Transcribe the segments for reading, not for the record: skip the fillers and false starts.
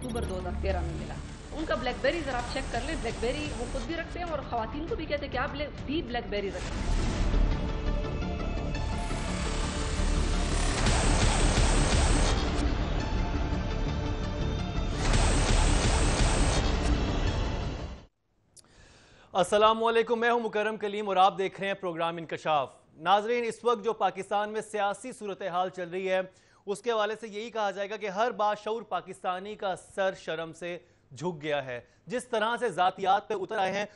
अक्टूबर 2013 में मिला। उनका ब्लैकबेरी जरा आप चेक कर लें, ब्लैकबेरी वो खुद भी रखते हैं और खवातीन को भी कहते हैं कि आप भी ब्लैकबेरी रखें। अस्सलामुअलैकुम, मैं हूं मुकर्रम कलीम और आप देख रहे हैं प्रोग्राम इंकशाफ। नाजरीन, इस वक्त जो पाकिस्तान में सियासी सूरत हाल चल रही है उसके हवाले से यही कहा जाएगा कि हर बाशऊर पाकिस्तानी का सर शर्म से झुक गया है। जिस तरह से जातियात पे उतर आए हैं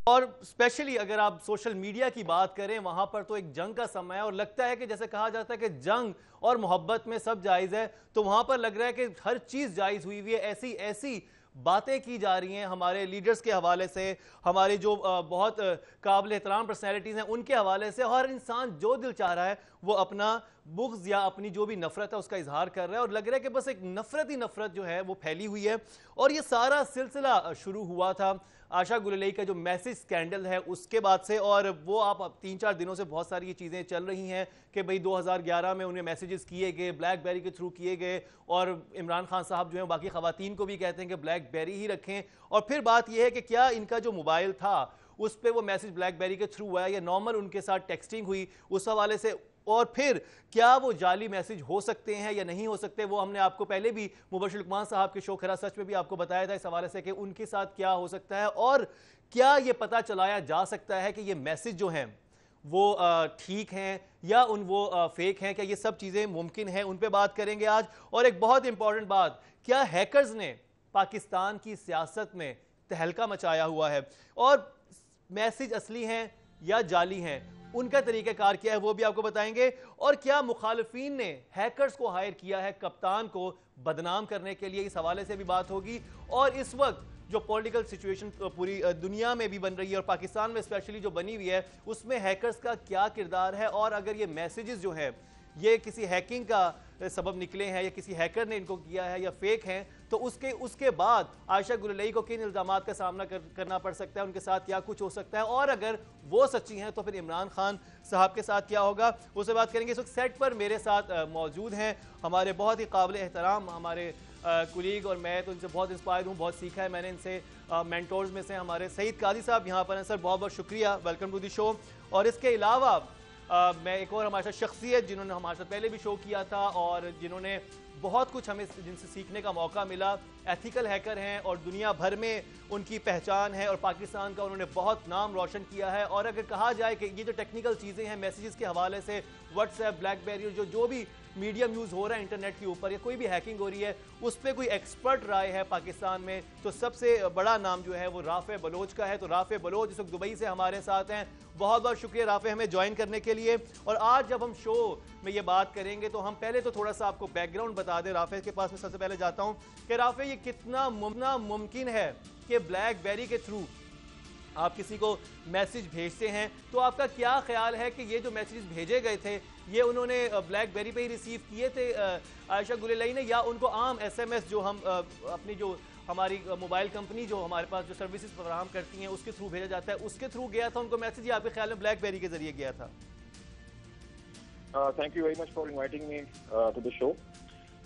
और स्पेशली अगर आप सोशल मीडिया की बात करें, वहां पर तो एक जंग का समय है और लगता है कि जैसे कहा जाता है कि जंग और मोहब्बत में सब जायज़ है, तो वहां पर लग रहा है कि हर चीज़ जायज़ हुई हुई है। ऐसी ऐसी बातें की जा रही हैं हमारे लीडर्स के हवाले से, हमारे जो बहुत काबिल एहतराम पर्सनैलिटीज़ हैं उनके हवाले से। हर इंसान जो दिल चाह रहा है वो अपना बुग़्ज़ या अपनी जो भी नफ़रत है उसका इजहार कर रहा है और लग रहा है कि बस एक नफ़रत ही नफ़रत जो है वो फैली हुई है। और ये सारा सिलसिला शुरू हुआ था आशा गुलेलई का जो मैसेज स्कैंडल है उसके बाद से, और वो आप 3-4 दिनों से बहुत सारी ये चीज़ें चल रही हैं कि भाई 2011 में उन्हें मैसेजेस किए गए, ब्लैकबेरी के थ्रू किए गए, और इमरान खान साहब जो हैं बाकी ख़वातीन को भी कहते हैं कि ब्लैकबेरी ही रखें। और फिर बात यह है कि क्या इनका जो मोबाइल था उस पर वो मैसेज ब्लैकबेरी के थ्रू हुआ है या नॉर्मल उनके साथ टेक्सटिंग हुई, उस हवाले से। और फिर क्या वो जाली मैसेज हो सकते हैं या नहीं हो सकते, वो हमने आपको पहले भी मुबशिर लुकमान साहब के शो खरा सच में भी आपको बताया था इस हवाले से कि उनके साथ क्या हो सकता है और क्या ये पता चलाया जा सकता है कि ये मैसेज जो हैं वो ठीक हैं या वो फेक हैं। क्या ये सब चीज़ें मुमकिन हैं, उन पर बात करेंगे आज। और एक बहुत इंपॉर्टेंट बात, क्या हैकर्स ने पाकिस्तान की सियासत में तहलका मचाया हुआ है और मैसेज असली हैं या जाली हैं, उनका तरीक़ाकार क्या है वो भी आपको बताएंगे। और क्या मुखालिफिन ने हैकर्स को हायर किया है कप्तान को बदनाम करने के लिए, इस हवाले से भी बात होगी। और इस वक्त जो पॉलिटिकल सिचुएशन पूरी दुनिया में भी बन रही है और पाकिस्तान में स्पेशली जो बनी हुई है उसमें हैकर्स का क्या किरदार है, और अगर ये मैसेजेस जो हैं ये किसी हैकिंग का सबब निकले हैं या किसी हैकर ने इनको किया है या फेक हैं, तो उसके बाद आयशा गुलेलई को किन इल्ज़ामात का सामना करना पड़ सकता है, उनके साथ क्या कुछ हो सकता है, और अगर वो सच्ची हैं तो फिर इमरान खान साहब के साथ क्या होगा, उससे बात करेंगे। इस वक्त सेट पर मेरे साथ मौजूद हैं हमारे बहुत ही काबिल एहतराम हमारे कुलीग, और मैं तो इनसे बहुत इंस्पायर हूँ, बहुत सीखा है मैंने इनसे। मेंटोर्स में से हमारे सईद काजी साहब यहाँ पर हैं। सर बहुत बहुत शुक्रिया, वेलकम टू द शो। और इसके अलावा मैं एक और हमारे साथ शख्सियत जिन्होंने हमारे साथ पहले भी शो किया था और जिन्होंने बहुत कुछ हमें जिनसे सीखने का मौका मिला, एथिकल हैकर हैं और दुनिया भर में उनकी पहचान है और पाकिस्तान का उन्होंने बहुत नाम रोशन किया है। और अगर कहा जाए कि ये जो टेक्निकल चीज़ें हैं मैसेजेस के हवाले से, व्हाट्सएप, ब्लैकबेरी, जो भी मीडियम यूज़ हो रहा है इंटरनेट के ऊपर या कोई भी हैकिंग हो रही है उस पर कोई एक्सपर्ट राय है पाकिस्तान में, तो सबसे बड़ा नाम जो है वो राफ़े बलोच का है। तो राफ़े बलोच इस वक्त दुबई से हमारे साथ हैं। बहुत बहुत शुक्रिया राफ़े हमें ज्वाइन करने के लिए। और आज जब हम शो में ये बात करेंगे तो हम पहले तो थोड़ा सा आपको बैकग्राउंड बता दें। राफ़े के पास मैं सबसे पहले जाता हूँ कि राफ़े ये कितना मुमकिन है कि ब्लैकबेरी के थ्रू आप किसी को मैसेज भेजते हैं, तो आपका क्या ख्याल है कि ये जो मैसेज भेजे गए थे ये उन्होंने ब्लैकबेरी पे ही रिसीव किए थे आयशा गुलेलई ने, या उनको आम एसएमएस जो हम अपनी जो हमारी मोबाइल कंपनी जो हमारे पास जो सर्विसेज फराहम करती हैं उसके थ्रू भेजा जाता है, उसके थ्रू गया था उनको मैसेज, या आपके ख्याल में ब्लैकबेरी के जरिए गया था? Thank you very much for inviting me to the show.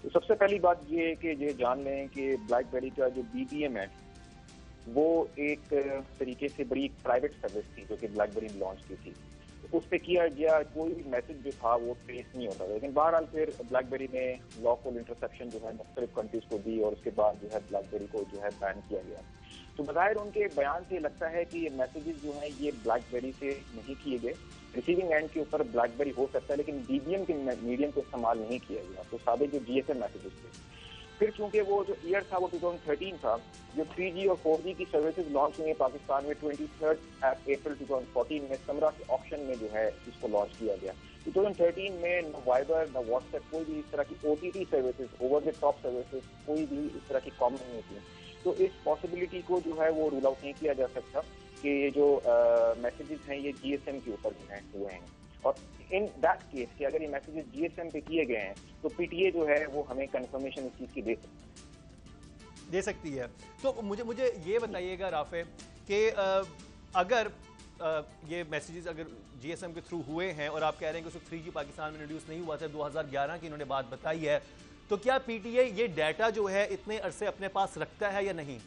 तो सबसे पहली बात ये है कि ये जान लें कि ब्लैकबेरी का जो BBM है वो एक तरीके से बड़ी प्राइवेट सर्विस थी जो कि ब्लैकबेरी ने लॉन्च की थी। तो उस पर किया गया कोई भी मैसेज जो था वो ट्रेस नहीं होता था, लेकिन बहरहाल फिर ब्लैकबेरी ने लॉफुल इंटरसेप्शन जो है मुख्तलिफ कंट्रीज को दी और उसके बाद जो है ब्लैकबेरी को जो है बैन किया गया। तो बज़ाहिर उनके बयान से लगता है कि ये मैसेजेस जो हैं ये ब्लैकबेरी से नहीं किए गए। रिसीविंग एंड के ऊपर ब्लैकबेरी हो सकता है लेकिन BBM के मीडियम को इस्तेमाल नहीं किया गया, तो सादे जो GSM मैसेजेस थे। फिर चूंकि वो जो ईयर था वो 2013 था, जो 3G और 4G की सर्विसेज लॉन्च हुई है पाकिस्तान में 23 अप्रैल 2014 में समरा के ऑप्शन में जो है इसको लॉन्च किया गया। 2013 में न वाइबर न व्हाट्सएप कोई भी इस तरह की OTT services, over the top services कोई भी इस तरह की कॉमन नहीं थी। तो इस पॉसिबिलिटी को जो है वो रूल आउट नहीं किया जा सकता कि ये जो मैसेजेस हैं ये GSM के ऊपर जो है हुए हैं। और इन दैट केस कि अगर ये मैसेजेस GSM पे किए गए हैं तो PTA जो है वो हमें कंफर्मेशन इस चीज़ की दे सकती है। तो मुझे ये बताइएगा राफ़े कि अगर ये मैसेजेस अगर GSM के थ्रू हुए हैं और आप कह रहे हैं कि उसको 3G पाकिस्तान में इंट्रोड्यूस नहीं हुआ था, 2011 की इन्होंने बात बताई है, तो क्या पीटीआई ये डाटा जो है इतने अरसे अपने पास रखता है या नहीं?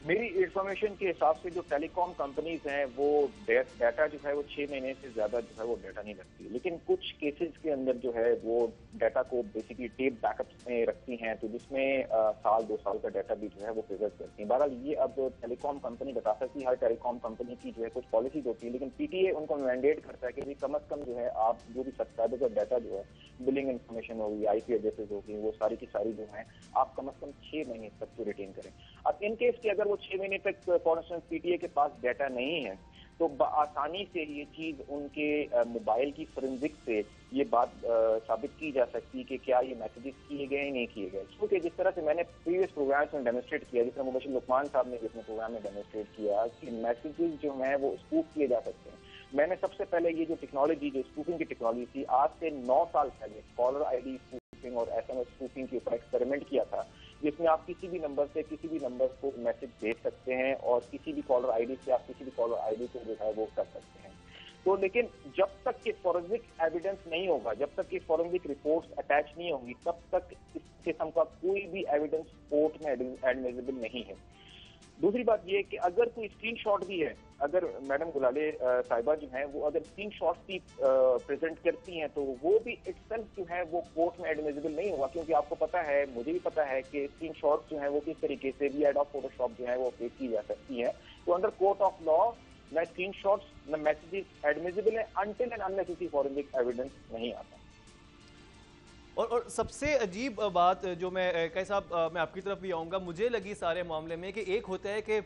मेरी इंफॉर्मेशन के हिसाब से जो टेलीकॉम कंपनीज हैं वो डाटा जो है वो 6 महीने से ज्यादा जो है वो डाटा नहीं रखती, लेकिन कुछ केसेस के अंदर जो है वो डाटा को बेसिकली टेप बैकअप्स में रखती हैं, तो जिसमें साल 2 साल का डाटा भी जो है वो प्रिजर्व करती हैं। बहरहाल ये अब टेलीकॉम कंपनी बता सकती है, हर टेलीकॉम कंपनी की जो है कुछ पॉलिसीज होती है, लेकिन पीटीए उनको मैंडेट करता है कि कम अज कम जो है आप जो भी सब्सक्राइबर का डाटा जो है, बिलिंग इन्फॉर्मेशन होगी, आईपी एड्रेसेस होगी, वो सारी की सारी जो है आप कम अज कम 6 महीने तक तो रिटेन करें। अब इन केस के अगर वो 6 महीने तक फॉर इंस्टेंस पीटीए के पास डाटा नहीं है तो आसानी से ये चीज उनके मोबाइल की फोरेंसिक से ये बात साबित की जा सकती है कि क्या ये मैसेजेस किए गए नहीं किए गए। क्योंकि जिस तरह से मैंने प्रीवियस प्रोग्राम्स में डेमोस्ट्रेट किया, जिस तरह मुबशिर लुकमान साहब ने अपने प्रोग्राम में डेमोस्ट्रेट किया कि मैसेजेस जो हैं वो स्पूफ किए जा सकते हैं। मैंने सबसे पहले ये जो टेक्नोलॉजी, जो स्पूफिंग की टेक्नोलॉजी थी, आज से 9 साल पहले कॉलर आईडी स्पूफिंग और एसएमएस स्पूफिंग के ऊपर एक्सपेरिमेंट किया था, जिसमें आप किसी भी नंबर से किसी भी नंबर को मैसेज भेज सकते हैं और किसी भी कॉलर आईडी से आप किसी भी कॉलर आईडी को जो है वो कर सकते हैं। तो लेकिन जब तक कि फॉरेंसिक एविडेंस नहीं होगा, जब तक कि फॉरेंसिक रिपोर्ट्स अटैच नहीं होंगी, तब तक इस किस्म का कोई भी एविडेंस कोर्ट में एडमिसिबल नहीं है। दूसरी बात ये कि अगर कोई स्क्रीनशॉट भी है, अगर मैडम गुलाले साहिबा जो हैं वो अगर स्क्रीनशॉट्स भी प्रेजेंट करती हैं तो वो भी इटसेल्फ जो है वो कोर्ट में एडमिसिबल नहीं होगा, क्योंकि आपको पता है, मुझे भी पता है कि स्क्रीनशॉट्स जो है वो किस तरीके से भी एड ऑफ फोटोशॉप जो है वो फेक की जा सकती है। तो अंडर कोर्ट ऑफ लॉ न स्क्रीनशॉट्स न मैसेजेस एडमिसिबल है अनटिल एंड अनलेस किसी फॉरेंसिक एविडेंस नहीं आता। और सबसे अजीब बात जो मैं कैसा साहब मैं आपकी तरफ भी आऊँगा, मुझे लगी सारे मामले में कि एक होता है कि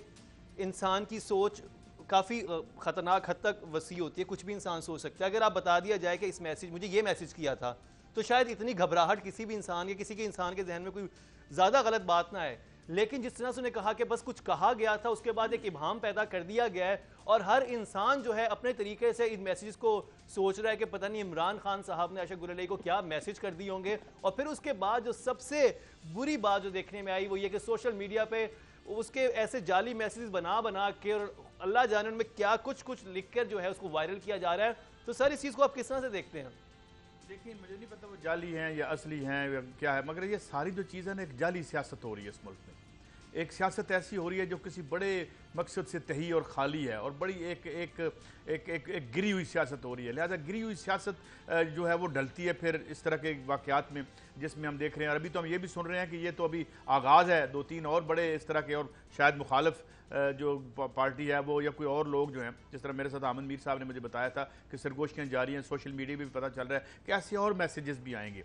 इंसान की सोच काफ़ी ख़तरनाक हद तक वसी होती है, कुछ भी इंसान सोच सकता है। अगर आप बता दिया जाए कि इस मैसेज मुझे ये मैसेज किया था, तो शायद इतनी घबराहट किसी भी इंसान के किसी के इंसान के जहन में कोई ज़्यादा गलत बात ना आए। लेकिन जिस तरह से उन्होंने कहा कि बस कुछ कहा गया था, उसके बाद एक इबाहम पैदा कर दिया गया है और हर इंसान जो है अपने तरीके से इन मैसेज को सोच रहा है कि पता नहीं इमरान खान साहब ने आयशा गुलेरी को क्या मैसेज कर दिए होंगे। और फिर उसके बाद जो सबसे बुरी बात जो देखने में आई वो ये कि सोशल मीडिया पे उसके ऐसे जाली मैसेज बना बना के और अल्लाह जाने उनमें क्या कुछ लिख कर जो है उसको वायरल किया जा रहा है। तो सर इस चीज़ को आप किस तरह से देखते हैं? देखिए, मुझे नहीं पता वो जाली हैं या असली हैं या क्या है, मगर ये सारी जो चीज़ें ना एक जाली सियासत हो रही है इस मुल्क में। एक सियासत ऐसी हो रही है जो किसी बड़े मकसद से तही और खाली है और बड़ी एक गिरी हुई सियासत हो रही है। लिहाजा गिरी हुई सियासत जो है वो ढलती है फिर इस तरह के वाक़यात में, जिसमें हम देख रहे हैं। और अभी तो हम ये भी सुन रहे हैं कि ये तो अभी आगाज़ है, 2-3 और बड़े इस तरह के और शायद मुखालिफ जो पार्टी है वो या कोई और लोग जो हैं, जिस तरह मेरे साथ अहमद मीर साहब ने मुझे बताया था कि सरगोशियाँ जारी हैं, सोशल मीडिया में भी पता चल रहा है कि ऐसे और मैसेजेस भी आएंगे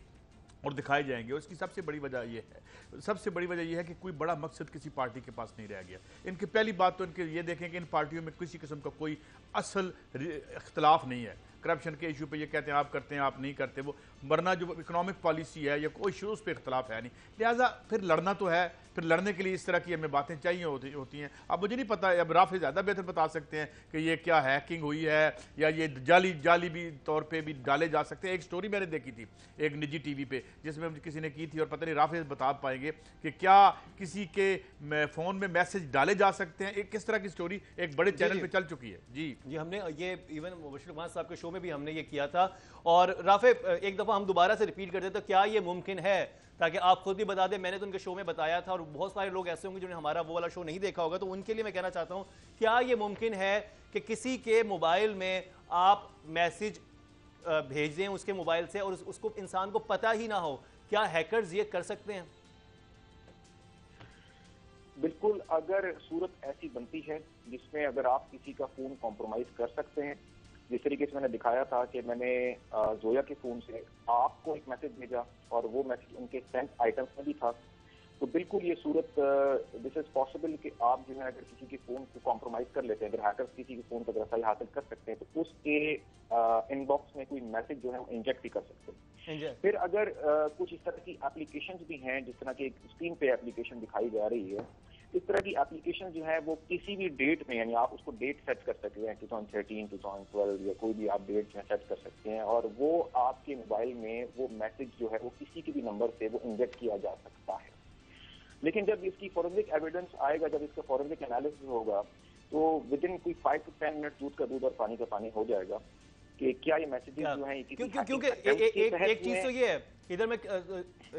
और दिखाए जाएंगे। और इसकी सबसे बड़ी वजह यह है कि कोई बड़ा मकसद किसी पार्टी के पास नहीं रह गया। इनकी पहली बात तो इनके ये देखें कि इन पार्टियों में किसी किस्म का कोई असल इख्तलाफ नहीं है। करप्शन के इशू पे ये कहते हैं आप करते हैं, आप नहीं करते, वो वरना जो इकोनॉमिक पॉलिसी है या कोई इशूज़ पे इख्तलाफ है नहीं। लिहाजा फिर लड़ना तो है, फिर लड़ने के लिए इस तरह की हमें बातें चाहिए होती हैं। अब मुझे नहीं पता, अब राफे ज़्यादा बेहतर बता सकते हैं कि ये क्या हैकिंग हुई है या ये जाली भी तौर पे भी डाले जा सकते हैं। एक स्टोरी मैंने देखी थी एक निजी टीवी पे जिसमें किसी ने की थी, और पता नहीं राफे बता पाएंगे कि क्या किसी के फ़ोन में मैसेज डाले जा सकते हैं। एक किस तरह की स्टोरी एक बड़े चैनल पर चल चुकी है। जी हमने ये इवन मुबशिर लुकमान साहब के शो में भी हमने ये किया था। और राफे एक दफ़ा हम दोबारा से रिपीट कर दें तो क्या ये मुमकिन है, ताकि आप खुद भी बता दें। मैंने तो उनके शो में बताया था और बहुत सारे लोग ऐसे होंगे जिन्होंने हमारा वो वाला शो नहीं देखा होगा, तो उनके लिए मैं कहना चाहता हूं, क्या ये मुमकिन है कि किसी के मोबाइल में आप मैसेज भेज दें उसके मोबाइल से और उसको इंसान को पता ही ना हो? क्या हैकर्स ये कर सकते हैं? बिल्कुल, अगर सूरत ऐसी बनती है जिसमें अगर आप किसी का फोन कॉम्प्रोमाइज कर सकते हैं, जिस तरीके से मैंने दिखाया था कि मैंने जोया के फोन से आपको एक मैसेज भेजा और वो मैसेज उनके सेंट आइटम्स में भी था, तो बिल्कुल ये सूरत दिस इज पॉसिबल कि आप जो है अगर किसी के फोन को कॉम्प्रोमाइज कर लेते हैं, अगर हैकर्स किसी के फोन पर रसाई हासिल कर सकते हैं तो उसके इनबॉक्स में कोई मैसेज जो है वो इंजेक्ट भी कर सकते हैं। फिर अगर कुछ इस तरह की एप्लीकेशन भी हैं, जिस तरह की स्क्रीन पे एप्लीकेशन दिखाई जा रही है, इस तरह की एप्लीकेशन जो है वो किसी भी डेट में, यानी आप उसको डेट सेट कर सकते हैं 2013, 2012 या कोई भी आप डेट में सेट कर सकते हैं और वो आपके मोबाइल में वो मैसेज जो है वो किसी के भी नंबर से वो इंजेक्ट किया जा सकता है। लेकिन जब इसकी फॉरेंसिक एविडेंस आएगा, जब इसका फॉरेंसिक एनालिसिस होगा, तो विद इन कोई 5 to 10 मिनट दूध का दूध और पानी का पानी हो जाएगा कि क्या ये मैसेजेस जो हैं क्योंकि एक चीज तो ये है इधर मैं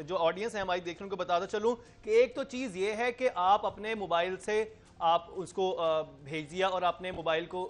जो ऑडियंस है हमारी देखने को बताता चलूं कि एक तो चीज़ ये है कि आप अपने मोबाइल से आप उसको भेज दिया और अपने मोबाइल को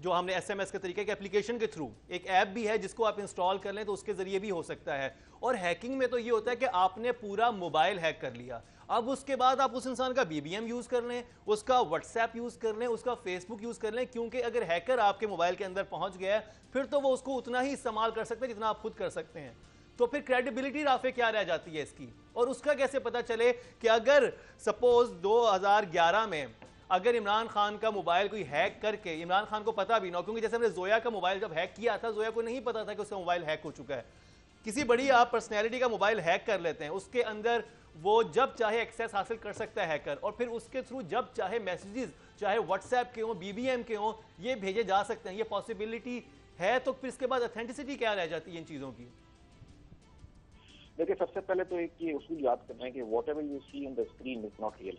जो हमने एसएमएस के तरीके के एप्लीकेशन के थ्रू एक ऐप भी है जिसको आप इंस्टॉल कर लें तो उसके जरिए भी हो सकता है। और हैकिंग में तो ये होता है कि आपने पूरा मोबाइल हैक कर लिया, अब उसके बाद आप उस इंसान का बीबीएम यूज़ कर लें, उसका व्हाट्सएप यूज़ कर लें, उसका फेसबुक यूज़ कर लें, क्योंकि अगर हैकर आपके मोबाइल के अंदर पहुंच गया है फिर तो वो उसको उतना ही इस्तेमाल कर सकते हैं जितना आप खुद कर सकते हैं। तो फिर क्रेडिबिलिटी राफे क्या रह जाती है इसकी, और उसका कैसे पता चले कि अगर सपोज 2011 में अगर इमरान खान का मोबाइल कोई हैक करके, इमरान खान को पता भी ना, क्योंकि जैसे हमने जोया का मोबाइल जब हैक किया था, जोया को नहीं पता था कि उसका मोबाइल हैक हो चुका है। किसी बड़ी आप पर्सनैलिटी का मोबाइल हैक कर लेते हैं, उसके अंदर वो जब चाहे एक्सेस हासिल कर सकता है हैकर, और फिर उसके थ्रू जब चाहे मैसेजेस, चाहे व्हाट्सएप के हों, बीबीएम के हों, ये भेजे जा सकते हैं। ये पॉसिबिलिटी है, तो फिर इसके बाद ऑथेंटिसिटी क्या रह जाती है इन चीज़ों की? देखिए, सबसे पहले तो एक ये उसूल याद करना है कि whatever you see on the screen is not real,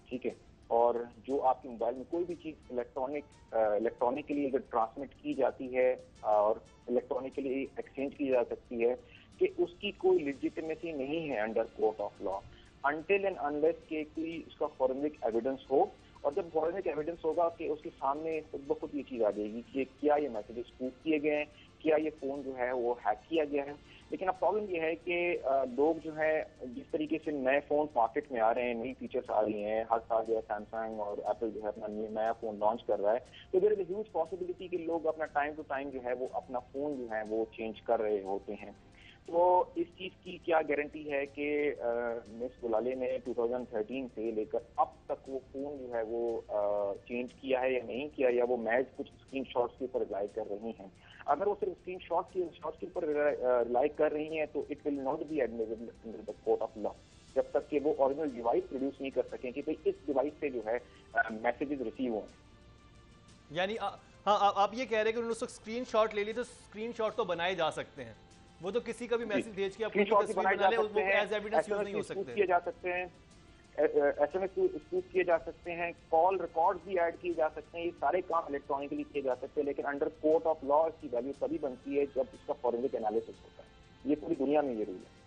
ठीक है। और जो आपके मोबाइल में कोई भी चीज इलेक्ट्रॉनिकली अगर ट्रांसमिट की जाती है और इलेक्ट्रॉनिकली एक्सचेंज की जा सकती है, कि उसकी कोई लेजिटिमेसी नहीं है under court of law until and unless के कोई उसका फॉरेंसिक एविडेंस हो। और जब फॉरेंसिक एविडेंस होगा कि उसके सामने खुद ब खुद ये चीज आ जाएगी कि क्या ये मैसेजेस स्पूफ किए गए हैं, क्या ये फोन जो है वो हैक किया गया है। लेकिन अब प्रॉब्लम ये है कि लोग जो है जिस तरीके से नए फोन मार्केट में आ रहे हैं, नई फीचर्स आ रही हैं, हर साल जो है सैमसंग और एप्पल जो है अपना नया फोन लॉन्च कर रहा है, तो there is a huge possibility कि लोग अपना टाइम टू टाइम जो है वो अपना फोन जो है वो चेंज कर रहे होते हैं। तो इस चीज की क्या गारंटी है कि मिस गुलाले ने 2013 से लेकर अब तक वो फोन जो है वो चेंज किया है या नहीं किया, या वो मैच कुछ स्क्रीनशॉट्स के ऊपर रिलाई कर रही हैं। अगर वो सिर्फ स्क्रीनशॉट के ऊपर रिलाई कर रही हैं तो it will not be admissible in the court of law जब तक कि वो ओरिजिनल डिवाइस प्रोड्यूस नहीं कर सकें कि भाई इस डिवाइस से जो है मैसेजेस रिसीव हों। यानी हाँ, आप ये कह रहे हैं कि उन्होंने उसको स्क्रीनशॉट ले ली, तो स्क्रीनशॉट तो बनाए जा सकते हैं, वो तो किसी का भी मैसेज भेज के अपनी तस्वीर बना ले, वो एज एविडेंस यूज नहीं हो सकते। किए जा सकते हैं, एसएमएस स्पूफ किए जा सकते हैं, कॉल रिकॉर्ड्स भी ऐड किए जा सकते हैं, ये सारे काम इलेक्ट्रॉनिकली किए जा सकते हैं। लेकिन अंडर कोर्ट ऑफ लॉ इसकी वैल्यू तभी बनती है जब इसका फॉरेंसिक एनालिसिस होता है। ये पूरी दुनिया में ये रूल है।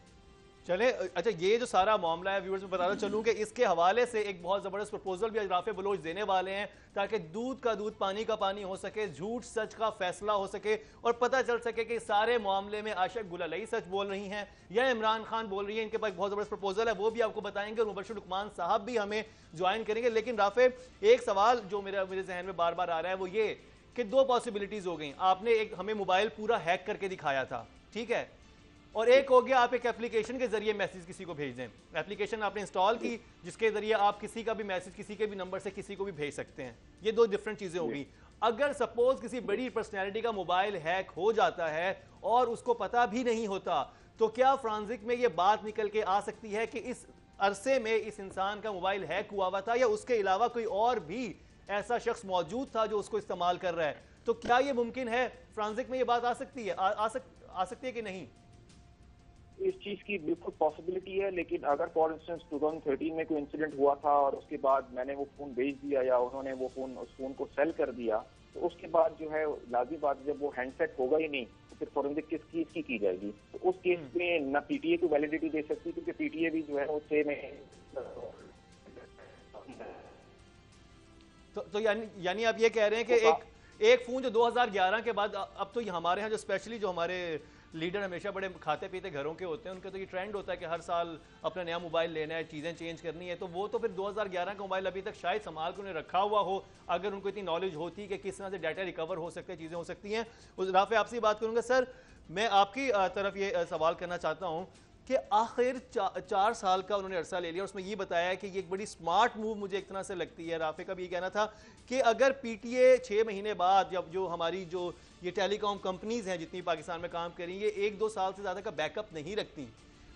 चले, अच्छा, ये जो सारा मामला है व्यूअर्स में बताता चलूं कि इसके हवाले से एक बहुत ज़बरदस्त प्रपोजल भी आज राफे बलोच देने वाले हैं, ताकि दूध का दूध पानी का पानी हो सके, झूठ सच का फैसला हो सके, और पता चल सके कि सारे मामले में आशा गुलालई सच बोल रही हैं या इमरान खान बोल रही है। इनके पास एक बहुत ज़बरदस्त प्रपोजल है, वो भी आपको बताएंगे, और मुबशिर लुकमान साहब भी हमें ज्वाइन करेंगे। लेकिन राफे, एक सवाल जो मेरे जहन में बार बार आ रहा है वो ये कि दो पॉसिबिलिटीज़ हो गई। आपने एक हमें मोबाइल पूरा हैक करके दिखाया था, ठीक है, और एक हो गया आप एक एप्लीकेशन के जरिए मैसेज किसी को भेज दें। एप्लीकेशन आपने इंस्टॉल की जिसके जरिए आप किसी का भी मैसेज किसी के भी नंबर से किसी को भी भेज सकते हैं। ये दो डिफरेंट चीजें होगी। अगर सपोज किसी बड़ी पर्सनैलिटी का मोबाइल हैक हो जाता है और उसको पता भी नहीं होता, तो क्या फ्रांसिक में ये बात निकल के आ सकती है कि इस अरसे में इस इंसान का मोबाइल हैक हुआ था, या उसके अलावा कोई और भी ऐसा शख्स मौजूद था जो उसको इस्तेमाल कर रहा है? तो क्या ये मुमकिन है, फ्रांसिक में ये बात आ सकती है, आ सकती है कि नहीं? इस चीज की बिल्कुल पॉसिबिलिटी है, लेकिन अगर फॉर इंस्टेंस 2013 में कोई इंसिडेंट हुआ था और उसके बाद मैंने वो फोन बेच दिया या उन्होंने वो फोन उस फोन को सेल कर दिया, तो उसके बाद जो है लाजिमी बात, जब वो हैंडसेट होगा ही नहीं तो फिर फॉरेंसिक किस चीज की जाएगी? तो उस केस में ना पीटीए को वैलिडिटी दे सकती, क्योंकि पीटीए भी जो है वो से में तो यानी आप ये कह रहे हैं कि एक फोन जो 2011 के बाद, अब तो हमारे यहाँ जो स्पेशली जो हमारे लीडर हमेशा बड़े खाते पीते घरों के होते हैं, उनका तो ये ट्रेंड होता है कि हर साल अपना नया मोबाइल लेना है, चीज़ें चेंज करनी है, तो वो तो फिर 2011 का मोबाइल अभी तक शायद संभाल के उन्हें रखा हुआ हो, अगर उनको इतनी नॉलेज होती कि किस तरह से डाटा रिकवर हो सकते हैं, चीज़ें हो सकती हैं। उस राफे आपसे बात करूँगा। सर, मैं आपकी तरफ ये सवाल करना चाहता हूँ कि आखिर 4 साल का उन्होंने अरसा ले लिया, उसमें ये बताया कि ये एक बड़ी स्मार्ट मूव मुझे एक तरह से लगती है। राफे का भी ये कहना था कि अगर पीटीए 6 महीने बाद, जब जो हमारी जो ये टेलीकॉम कंपनीज हैं जितनी पाकिस्तान में काम कर रही है, 1-2 साल से ज़्यादा का बैकअप नहीं रखती,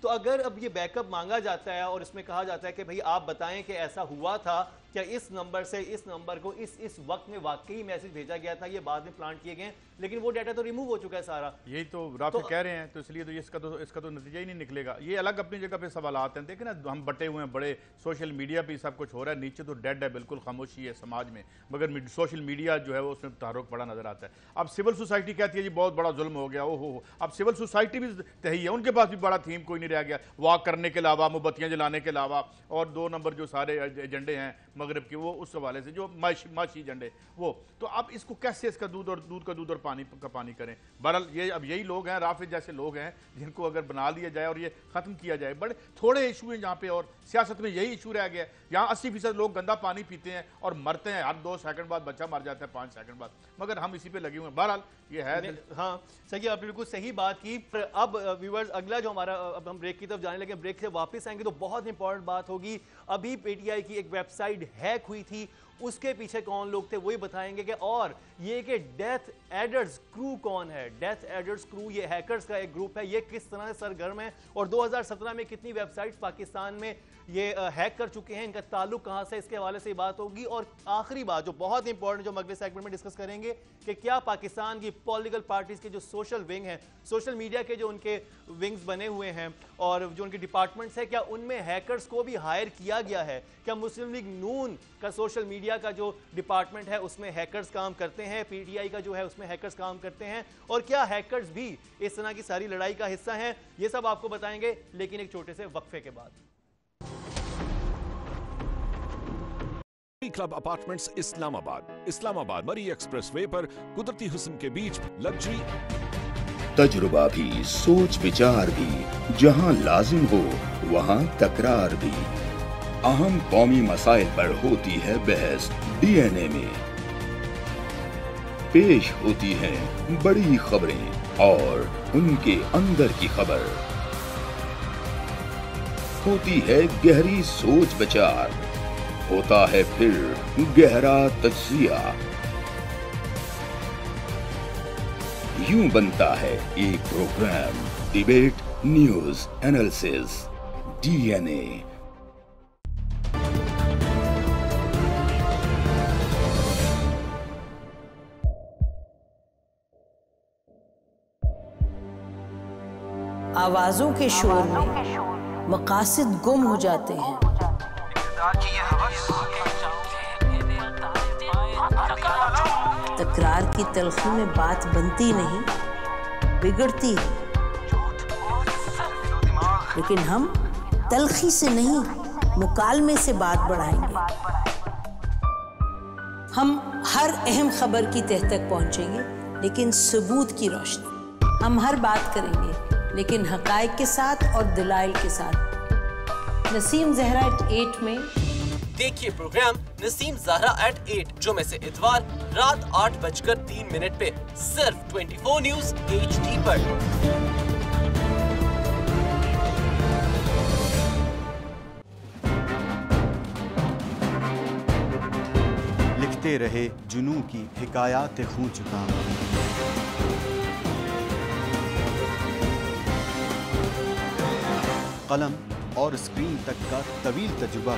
तो अगर अब ये बैकअप मांगा जाता है और इसमें कहा जाता है कि भाई आप बताएं कि ऐसा हुआ था, क्या इस नंबर से इस नंबर को इस वक्त में वाकई मैसेज भेजा गया था, ये बाद में प्लांट किए गए, लेकिन वो डाटा तो रिमूव हो चुका है सारा। यही तो राफी कह रहे हैं, तो इसलिए तो इसका तो नतीजा ही नहीं निकलेगा। ये अलग अपनी जगह पे सवालात हैं। देखें ना, हम बटे हुए हैं, बड़े सोशल मीडिया पे सब कुछ हो रहा है, नीचे तो डेड है, बिल्कुल खामोशी है समाज में, मगर सोशल मीडिया जो है वो उसमें तहरुक बड़ा नजर आता है। अब सिविल सोसाइटी कहती है जी बहुत बड़ा जुल्म हो गया, ओहो। अब सिविल सोसाइटी भी तही है, उनके पास भी बड़ा थीम कोई नहीं रह गया, वॉक करने के अलावा, मोमबत्तियां जलाने के अलावा, और 2 नंबर जो सारे एजेंडे हैं मगरब के, वो उस हवाले से जो माशी एजेंडे वो। तो अब इसको कैसे इसका दूध का दूध और पानी का पानी करें। बहरहाल ये अब यही लोग हैं, राफिज जैसे लोग हैं, जिनको अगर बना लिया जाए और ये खत्म किया जाए। बड़े थोड़े इशू हैं जहाँ पे, और सियासत में यही इशू रह गया है। यहाँ 80% लोग गंदा पानी पीते हैं और मरते हैं, हर 2 सेकंड बाद बच्चा मर जाता है, 5 सेकंड बाद, मगर हम इसी पे लगे हुए हैं। बहरहाल ये है। हाँ सही, आपने बिल्कुल सही बात की। अब व्यूअर्स, अगला जो हमारा, अब हम ब्रेक की तरफ जाने लगे, ब्रेक से वापस आएंगे तो बहुत इंपॉर्टेंट बात होगी। अभी पीटीआई की एक वेबसाइट हैक हुई थी, उसके पीछे कौन लोग थे वही बताएंगे कि, और ये कि डेथ एडर्स क्रू कौन है। डेथ एडर्स क्रू ये हैकर्स का एक ग्रुप है, ये किस तरह से सरगर्म है और 2017 में कितनी वेबसाइट्स पाकिस्तान में ये हैक कर चुके हैं, इनका ताल्लुक कहां से, इसके हवाले से बात होगी। और आखिरी बात जो बहुत इंपॉर्टेंट, जो हम अगले सेगमेंट में डिस्कस करेंगे, कि क्या पाकिस्तान की पॉलिटिकल पार्टीज के जो सोशल विंग हैं, सोशल मीडिया के जो उनके विंग्स बने हुए हैं और जो उनके डिपार्टमेंट्स हैं, क्या उनमें हैकर्स को भी हायर किया गया है? क्या मुस्लिम लीग नून का सोशल मीडिया का जो डिपार्टमेंट है उसमें हैकर्स काम करते हैं, पीटीआई का जो है उसमें हैकर्स काम करते हैं, और क्या हैकर्स भी इस तरह की सारी लड़ाई का हिस्सा हैं? ये सब आपको बताएंगे, लेकिन एक छोटे से वक्फे के बाद। क्लब अपार्टमेंट्स इस्लामाबाद मरी एक्सप्रेसवे पर कुदरती हुस्न के बीच लग्जरी। तजुर्बा भी, सोच विचार भी, जहां लाजिम हो वहां तकरार भी। अहम कौमी मसाइल पर होती है बहस डीएनए में। पेश होती हैं बड़ी खबरें और उनके अंदर की खबर। होती है गहरी सोच विचार, होता है फिर गहरा तज्जिया। यूं बनता है एक programme, debate, news, analysis, DNA. आवाजों के शोर में मकासद गुम हो जाते हैं। तकरार की तलखी में बात बनती नहीं, बिगड़ती है। लेकिन हम तलखी से नहीं, मुकालमे से बात बढ़ाएंगे। हम हर अहम खबर की तह तक पहुंचेंगे, लेकिन सबूत की रोशनी। हम हर बात करेंगे, लेकिन हकायक के साथ और दलाइल के साथ। नसीम जहरा 8 में देखिए प्रोग्राम नसीम ज़हरा @8 जुमे से इतवार रात 8:03 पे सिर्फ 24 न्यूज़ HD पर। लिखते रहे जुनू की हिकायात खूं चुका। कलम और स्क्रीन तक का तवील तजुर्बा,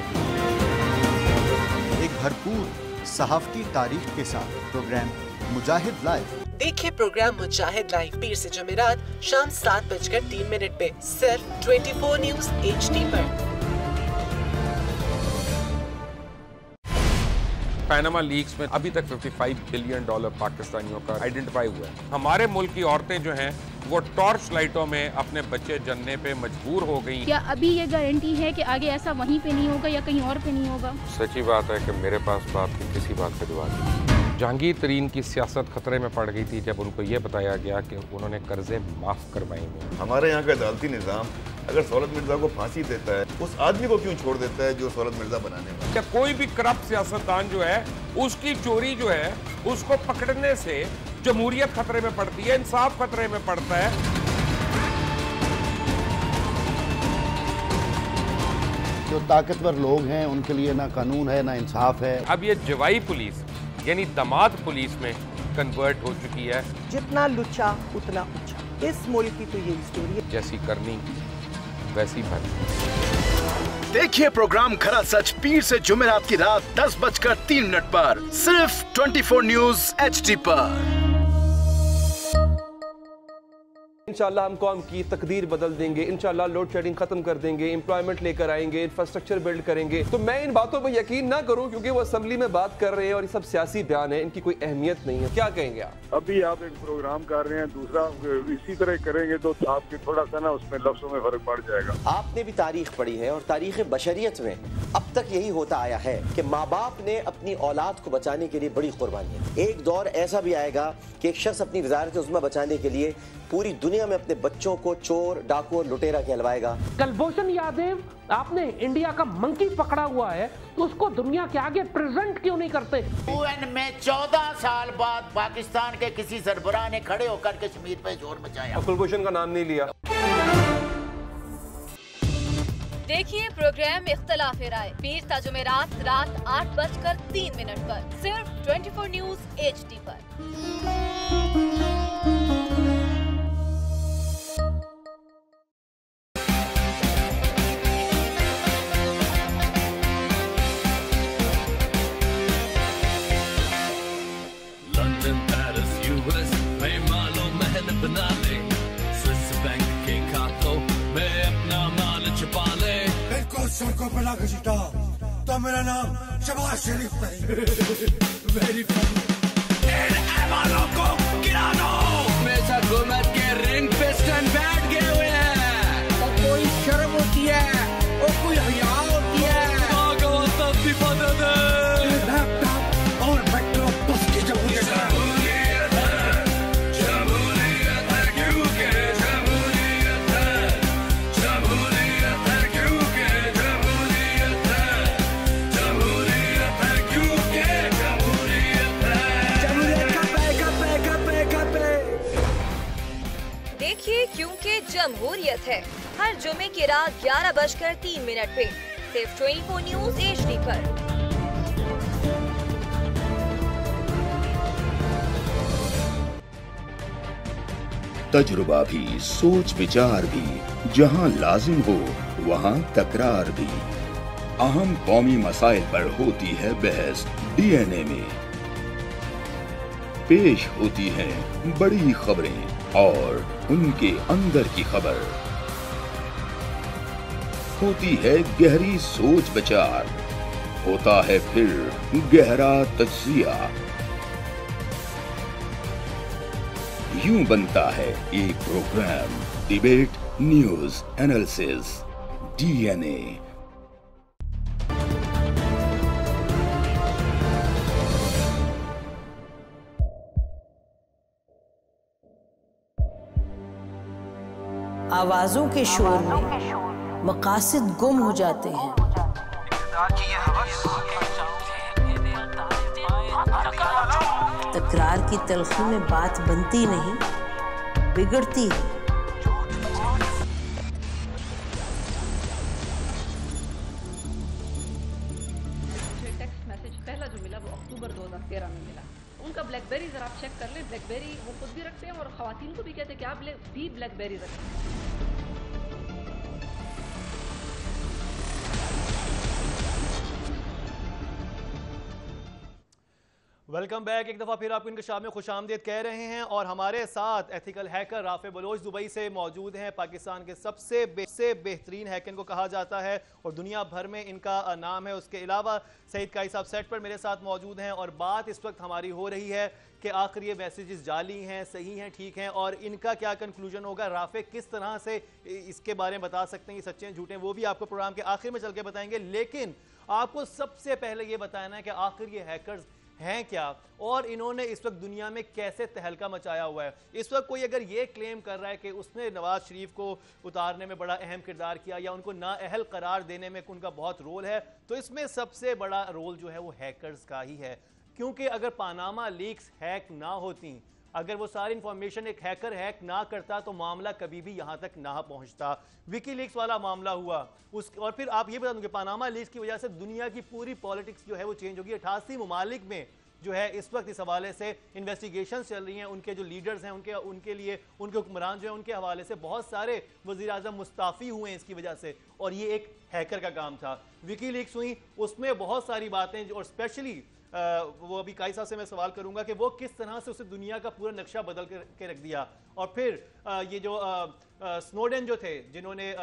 एक भरपूर सहाफती तारीख के साथ प्रोग्राम मुजाहिद लाइव। देखिए प्रोग्राम मुजाहिद लाइव पीर से जुमेरात शाम 7:03 पे सिर्फ 24 न्यूज़ HD पर। पैनामा लीक्स में अभी तक $55 बिलियन पाकिस्तानियों का आइडेंटिफाई हुआ है। हमारे मुल्क की औरतें जो हैं वो टॉर्च लाइटों में अपने बच्चे जनने पे मजबूर हो गई। क्या अभी ये गारंटी है कि आगे ऐसा वहीं पे नहीं होगा या कहीं और पे नहीं होगा? सच्ची बात है कि मेरे पास बाप की किसी बात पे दुआ नहीं। जहांगीर तरीन की सियासत खतरे में पड़ गई थी जब उनको ये बताया गया कि उन्होंने कर्जे माफ करवाए हैं। हमारे यहाँ का अदालती निज़ाम अगर सौलत मिर्जा को फांसी देता है, उस आदमी को क्यों छोड़ देता है जो सौलत मिर्जा बनाने वाला? क्या कोई भी करप्ट सियासतदान जो है उसकी चोरी जो है उसको पकड़ने से जमहूरियत खतरे में पड़ती है, इंसाफ खतरे में पड़ता है। जो ताकतवर लोग हैं उनके लिए ना कानून है ना इंसाफ है। अब ये जवाई पुलिस यानी दामाद पुलिस में कन्वर्ट हो चुकी है। जितना लुच्चा उतना ऊंचा, इस मुल्क की तो ये स्टोरी है। जैसी करनी वैसी भरनी। देखिए प्रोग्राम खरा सच पीर से जुमेरात की रात 10:03 पर सिर्फ 24 न्यूज HD पर। इंशाल्लाह हम कौम की तकदीर बदल देंगे, इंशाल्लाह लोड शेडिंग खत्म कर देंगे, एम्प्लॉयमेंट लेकर आएंगे, इंफ्रास्ट्रक्चर बिल्ड करेंगे। तो मैं इन बातों पर यकीन ना करूं क्योंकि वो असेंबली में बात कर रहे हैं और ये सब सियासी बयान है, इनकी कोई अहमियत नहीं है। क्या कहेंगे आप? अभी आप एक प्रोग्राम कर रहे हैं, दूसरा इसी तरह करेंगे तो आपके थोड़ा सा ना उसमें लफ्जों में फर्क पड़ जाएगा। आपने भी तारीख पढ़ी है और तारीख बशरियत में अब तक यही होता आया है कि माँ बाप ने अपनी औलाद को बचाने के लिए बड़ी कुर्बानी। एक दौर ऐसा भी आएगा कि एक शख्स अपनी वजारत उज़्मा बचाने के लिए पूरी दुनिया में अपने बच्चों को चोर, डाकू और लुटेरा कहलवाएगा। कुलभूषण यादव, आपने इंडिया का मंकी पकड़ा हुआ है, तो उसको दुनिया के आगे प्रेजेंट क्यों नहीं करते? UN में 14 साल बाद पाकिस्तान के किसी सरबराह ने खड़े होकर कश्मीर पे जोर मचाया। कुलभूषण का नाम नहीं लिया। देखिए प्रोग्राम इख्तिलाफ राय पीर ता जुमेरात रात 8:03 पर सिर्फ 24 न्यूज HD पर। लंदन, पेरिस, US में मालो महल बना ले, स्विस बैंक के खातों में अपना माल छुपा ले। सड़कों पर लाकर जीता तो मेरा नाम शबाज शरीफ नहीं। वेरी को गिरा दो। हमेशा हुकूमत के रिंग पे स्टैंड बैठ गए हुए हैं। और कोई शर्म होती है और कोई हया होती है। लैपटॉप और मेट्रो बस की जमहूरियत है। देखिए क्योंकि जमहूरियत है हर जुमे की रात 11:03 पे सिर्फ 24 न्यूज HD पर। तजुर्बा भी, सोच विचार भी, जहां लाजिम हो वहां तकरार भी। अहम कौमी मसाइल पर होती है बहस DNA में। पेश होती हैं बड़ी खबरें और उनके अंदर की खबर। होती है गहरी सोच विचार, होता है फिर गहरा तज्जिया। यूं बनता है एक programme debate news analysis DNA। आवाजों के शोर में मकासद गुम हो जाते हैं। तकरार की तलखी में बात बनती नहीं, बिगड़ती है। टेक्स्ट मैसेज पहला जो मिला वो अक्टूबर 2013 में मिला। उनका ब्लैकबेरी जरा आप चेक कर लें। ब्लैकबेरी वो खुद भी रखते हैं और खवातीन को भी कहते हैं कि आप भी ब्लैकबेरी रखें। Welcome back. एक दफ़ा फिर आपको इंकशाफ में खुशामदीद कह रहे हैं और हमारे साथ ethical hacker Rafay Baloch Dubai से मौजूद हैं। पाकिस्तान के सबसे बेहतरीन हैकर इनको कहा जाता है और दुनिया भर में इनका नाम है। उसके अलावा सईद काई साहब सेट पर मेरे साथ मौजूद हैं और बात इस वक्त हमारी हो रही है कि आखिर ये मैसेजेस जाली हैं, सही हैं, ठीक हैं और इनका क्या कंक्लूजन होगा। राफे किस तरह से इसके बारे में बता सकते हैं, ये सच्चे हैं झूठे हैं, वो भी आपको प्रोग्राम के आखिर में चल के बताएंगे। लेकिन आपको सबसे पहले ये बताना है कि आखिर ये हैकर्स हैं क्या और इन्होंने इस वक्त दुनिया में कैसे तहलका मचाया हुआ है। इस वक्त कोई अगर ये क्लेम कर रहा है कि उसने नवाज शरीफ को उतारने में बड़ा अहम किरदार किया या उनको नाअहल करार देने में उनका बहुत रोल है, तो इसमें सबसे बड़ा रोल जो है वो हैकर्स का ही है। क्योंकि अगर पानामा लीक्स हैक ना होती, अगर वो सारी इंफॉर्मेशन एक हैकर हैक ना करता तो मामला कभी भी यहाँ तक ना पहुँचता। विकीलीक्स वाला मामला हुआ उस और फिर आप ये बता दूं कि पानामा लीक्स की वजह से दुनिया की पूरी पॉलिटिक्स जो है वो चेंज होगी। 88 ममालिक में जो है इस वक्त इस हवाले से इन्वेस्टिगेशन चल रही हैं, उनके जो लीडर्स हैं उनके लिए, उनके हुक्मरान जो है उनके हवाले से बहुत सारे वज़ीर आज़म मुस्ताफ़ी हुए हैं इसकी वजह से, और ये एक हैकर का काम था। विकीलीक्स हुई, उसमें बहुत सारी बातें, और स्पेशली वो अभी काई साहब से मैं सवाल करूंगा कि वो किस तरह से उसे दुनिया का पूरा नक्शा बदल के रख दिया। और फिर ये जो स्नोडेन जो थे, जिन्होंने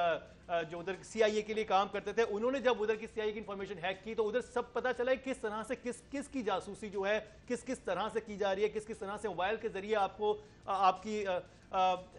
जो उधर CIA के लिए काम करते थे, उन्होंने जब उधर की CIA की इंफॉर्मेशन हैक की तो उधर सब पता चला है किस तरह से किस की जासूसी जो है किस तरह से की जा रही है, किस तरह से मोबाइल के जरिए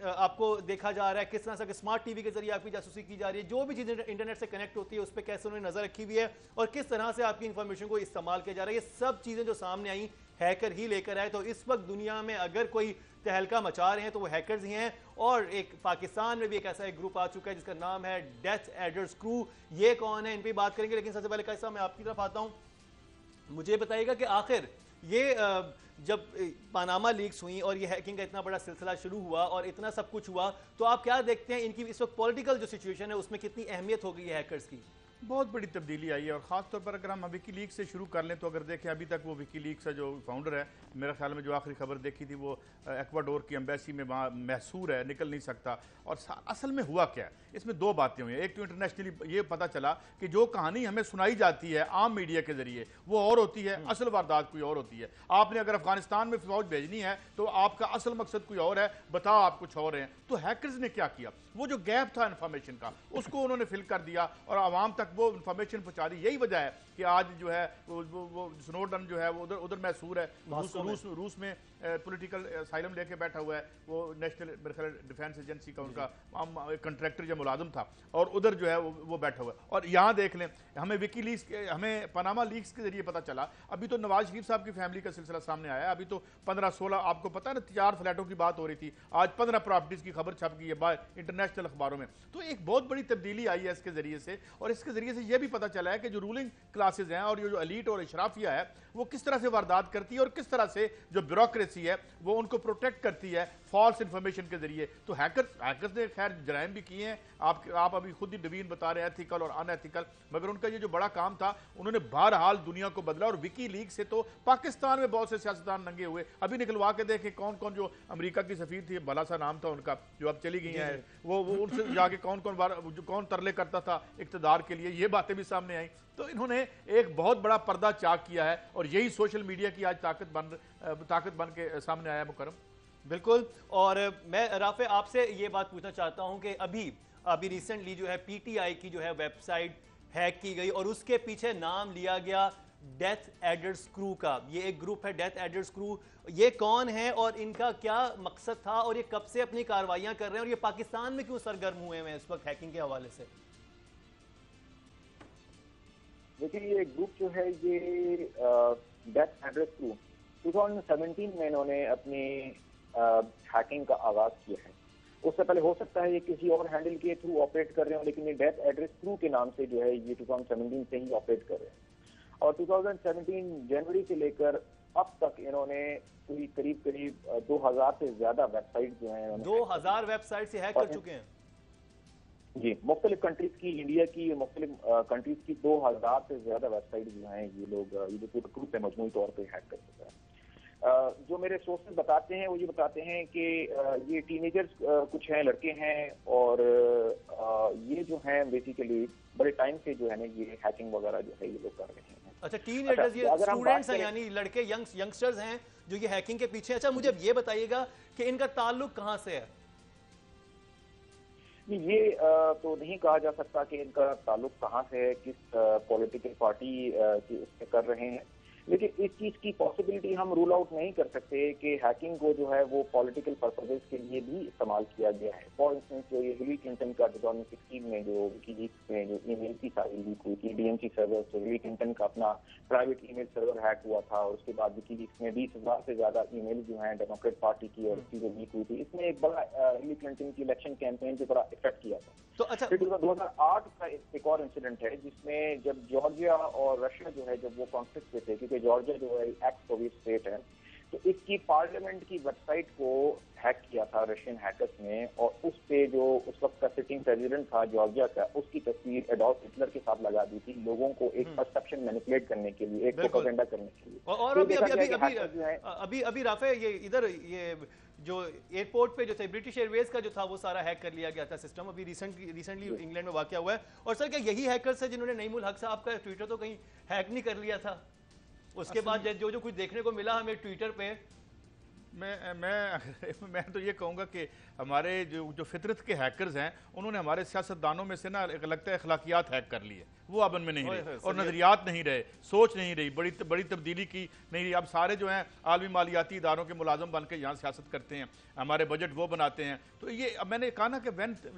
आपको देखा जा रहा है, किस तरह से स्मार्ट TV के जरिए आपकी जासूसी की जा रही है, जो भी चीज़ें इंटरनेट से कनेक्ट होती है उस पर कैसे उन्होंने नजर रखी हुई है और किस तरह से आपकी इंफॉर्मेशन को इस्तेमाल किया जा रहा है। ये सब चीज़ें जो सामने आई हैकर ही लेकर आए। तो इस वक्त दुनिया में अगर कोई तहलका मचा रहे हैं तो वो हैकर्स ही हैं। और एक पाकिस्तान में भी एक ऐसा एक ग्रुप आ चुका है जिसका नाम है डेथ एडर्स क्रू। ये कौन है, इन पर बात करेंगे, लेकिन सबसे पहले कैसा मैं आपकी तरफ आता हूँ। मुझे बताइएगा कि आखिर ये जब पानामा लीक्स हुई और ये हैकिंग का इतना बड़ा सिलसिला शुरू हुआ और इतना सब कुछ हुआ, तो आप क्या देखते हैं इनकी इस वक्त पॉलिटिकल जो सिचुएशन है उसमें कितनी अहमियत हो गई है हैकर्स की? बहुत बड़ी तब्दीली आई है, और ख़ास तौर पर अगर हम विकीलीक्स से शुरू कर लें तो अगर देखें अभी तक वो विकीलीक्स का जो फाउंडर है, मेरे ख्याल में जो आखिरी खबर देखी थी वो एक्वाडोर की एम्बेसी में वहाँ महसूर है, निकल नहीं सकता। और असल में हुआ क्या है, इसमें दो बातें हुई हैं। एक तो इंटरनेशनली ये पता चला कि जो कहानी हमें सुनाई जाती है आम मीडिया के जरिए वो और होती है, असल वारदात कोई और होती है। आपने अगर अफगानिस्तान में फौज भेजनी है तो आपका असल मकसद कोई और है, बताओ आप कुछ और हैं। तो हैकर्स ने क्या किया, वो जो गैप था इन्फॉर्मेशन का उसको उन्होंने फिल कर दिया और आवाम तक वो इन्फॉर्मेशन पहुंचा दी। यही वजह है कि आज जो है वो स्नोडन जो है वो उधर मैसूर है, रूस में पॉलिटिकल असाइलम लेके बैठा हुआ है। वो नेशनल डिफेंस एजेंसी का उनका कंट्रैक्टर या मुलाजिम था और उधर जो है वो बैठा हुआ है। और यहाँ देख लें, हमें विकीलीक्स, हमें पनामा लीक्स के जरिए पता चला। अभी तो नवाज शरीफ साहब की फैमिली का सिलसिला सामने आया। अभी तो 15-16 आपको पता है ना, 4 फ्लैटों की बात हो रही थी, आज 15 प्रॉपर्टीज की खबर छप गई है बाय इंटरनेशनल अखबारों में। तो एक बहुत बड़ी तब्दीली आई है इसके जरिए से। और इसके जरिए से यह भी पता चला है कि जो रूलिंग क्लासेज हैं और जो एलीट और इशराफिया है वो किस तरह से वारदात करती है और किस तरह से जो ब्यूरोक्रेसी है वो उनको प्रोटेक्ट करती है फॉल्स इंफॉर्मेशन के जरिए। तो हैकर्स ने खैर जराइम भी किए हैं, आप अभी खुद ही नवीन बता रहे हैं एथिकल और अनएथिकल, मगर उनका ये जो बड़ा काम था उन्होंने बहरहाल दुनिया को बदला। और विकीलीक्स से तो पाकिस्तान में बहुत से सियासतदान नंगे हुए। अभी निकलवा के देखे कौन कौन, जो अमेरिका की सफीर थी, भला सा नाम था उनका, जो अब चली गई है, वो उनसे जाके कौन तरले करता था इक्तदार के लिए, ये बातें भी सामने आई। तो इन्होंने एक बहुत बड़ा पर्दा चाक किया है और यही सोशल मीडिया की आज ताकत बन के सामने आया। मुकरम बिल्कुल। और मैं राफे आपसे ये बात पूछना चाहता हूं कि अभी रिसेंटली जो है PTI की जो है वेबसाइट हैक की गई और उसके पीछे नाम लिया गया डेथ एडर्स क्रू का। ये एक ग्रुप है डेथ एडर्स क्रू, ये कौन है और इनका क्या मकसद था और ये कब से अपनी कार्रवाइयां कर रहे हैं और ये पाकिस्तान में क्यों सरगर्म हुए हैं इस वक्त हैकिंग के हवाले से? देखिए, ये ग्रुप जो है ये डेथ एड्रेस क्रू 2017 में इन्होंने अपनी हैकिंग का आगाज किया है। उससे पहले हो सकता है ये किसी और हैंडल के थ्रू ऑपरेट कर रहे हो, लेकिन ये डेथ एड्रेस क्रू के नाम से जो है ये 2017 से ही ऑपरेट कर रहे हैं। और 2017 जनवरी से लेकर अब तक इन्होंने कोई करीब 2000 से ज्यादा वेबसाइट जो है 2000 वेबसाइट से हैक कर चुके हैं जी। मुख्तलिफ कंट्रीज की, इंडिया की मुख्तलिफ कंट्रीज की 2000 से ज्यादा वेबसाइट जो हैं ये लोग ये जो पूरा ग्रुप है मजमूई तौर पे हैक कर चुका है। जो मेरे सोर्सेज बताते हैं वो ये बताते हैं कि ये टीनेजर्स कुछ हैं, लड़के हैं, और ये जो हैं बेसिकली बड़े टाइम से जो है ना ये हैकिंग वगैरह जो है ये लोग कर रहे हैं। अच्छा, टीनेजर्स, ये स्टूडेंट्स हैं, यानी लड़के यंगस्टर्स हैं जो ये हैकिंग के पीछे। अच्छा, मुझे अब ये बताइएगा कि इनका ताल्लुक कहाँ से है? ये तो नहीं कहा जा सकता कि इनका ताल्लुक कहाँ से है, किस पॉलिटिकल पार्टी की उससे कर रहे हैं, लेकिन इस चीज की पॉसिबिलिटी हम रूल आउट नहीं कर सकते कि हैकिंग को जो है वो पॉलिटिकल पर्पसेस के लिए भी इस्तेमाल किया गया है। फॉर इंस्टेंस जो ये हिलरी क्लिंटन का 2016 में जो विकीलीक्स में जो ईमेल की सारी लीक हुई थी DMC सर्वर से, हिलरी क्लिंटन का अपना प्राइवेट ईमेल सर्वर हैक हुआ था और उसके बाद विकीलीक्स में 20,000 से ज्यादा ईमेल जो है डेमोक्रेट पार्टी की और उसकी जो लीक हुई थी, इसमें एक बड़ा हिलरी क्लिंटन की इलेक्शन कैंपेन पे बड़ा इफेक्ट किया था। तो अच्छा, फिर 2008 का एक और इंसिडेंट है जिसमें जब जॉर्जिया और रशिया जो है जब वो कॉन्फ्लिक्ट पे थे, क्योंकि जॉर्जिया जो है एक्स सोवियत स्टेट है, तो इसकी पार्लियामेंट की वेबसाइट को हैक किया था रशियन हैकर्स ने, और उस पे जो उस वक्त का सिटिंग प्रेसिडेंट था जॉर्जिया का, उसकी तस्वीर एडोल्फ हिटलर के साथ लगा दी थी, लोगों को एक परसेप्शन मैनिपुलेट करने के लिए, एक प्रोपेगेंडा करने के लिए। और अभी राफे ये इधर ये जो एयरपोर्ट पे जो था ब्रिटिश एयरवेज का जो था वो सारा हैक कर लिया गया था सिस्टम, अभी रिसेंटली इंग्लैंड में वाकया हुआ है। और सर क्या यही हैकर्स है जिन्होंने नईमुल हक साहब का ट्विटर तो कहीं हैक नहीं कर लिया था? उसके बाद जो कुछ देखने को मिला हमें ट्विटर पे, मैं तो ये कहूँगा कि हमारे जो फितरत के हैकर्स हैं उन्होंने हमारे सियासतदानों में से ना लगता है अखलाकियात हैक कर ली है, वो अब उनमें नहीं रहे और नजरियात नहीं रहे, सोच नहीं रही, बड़ी तब्दीली की नहीं रही। अब सारे जो हैं आलमी मालियाती इदारों के मुलाजम बन के यहाँ सियासत करते हैं, हमारे बजट वो बनाते हैं। तो ये अब मैंने कहा ना कि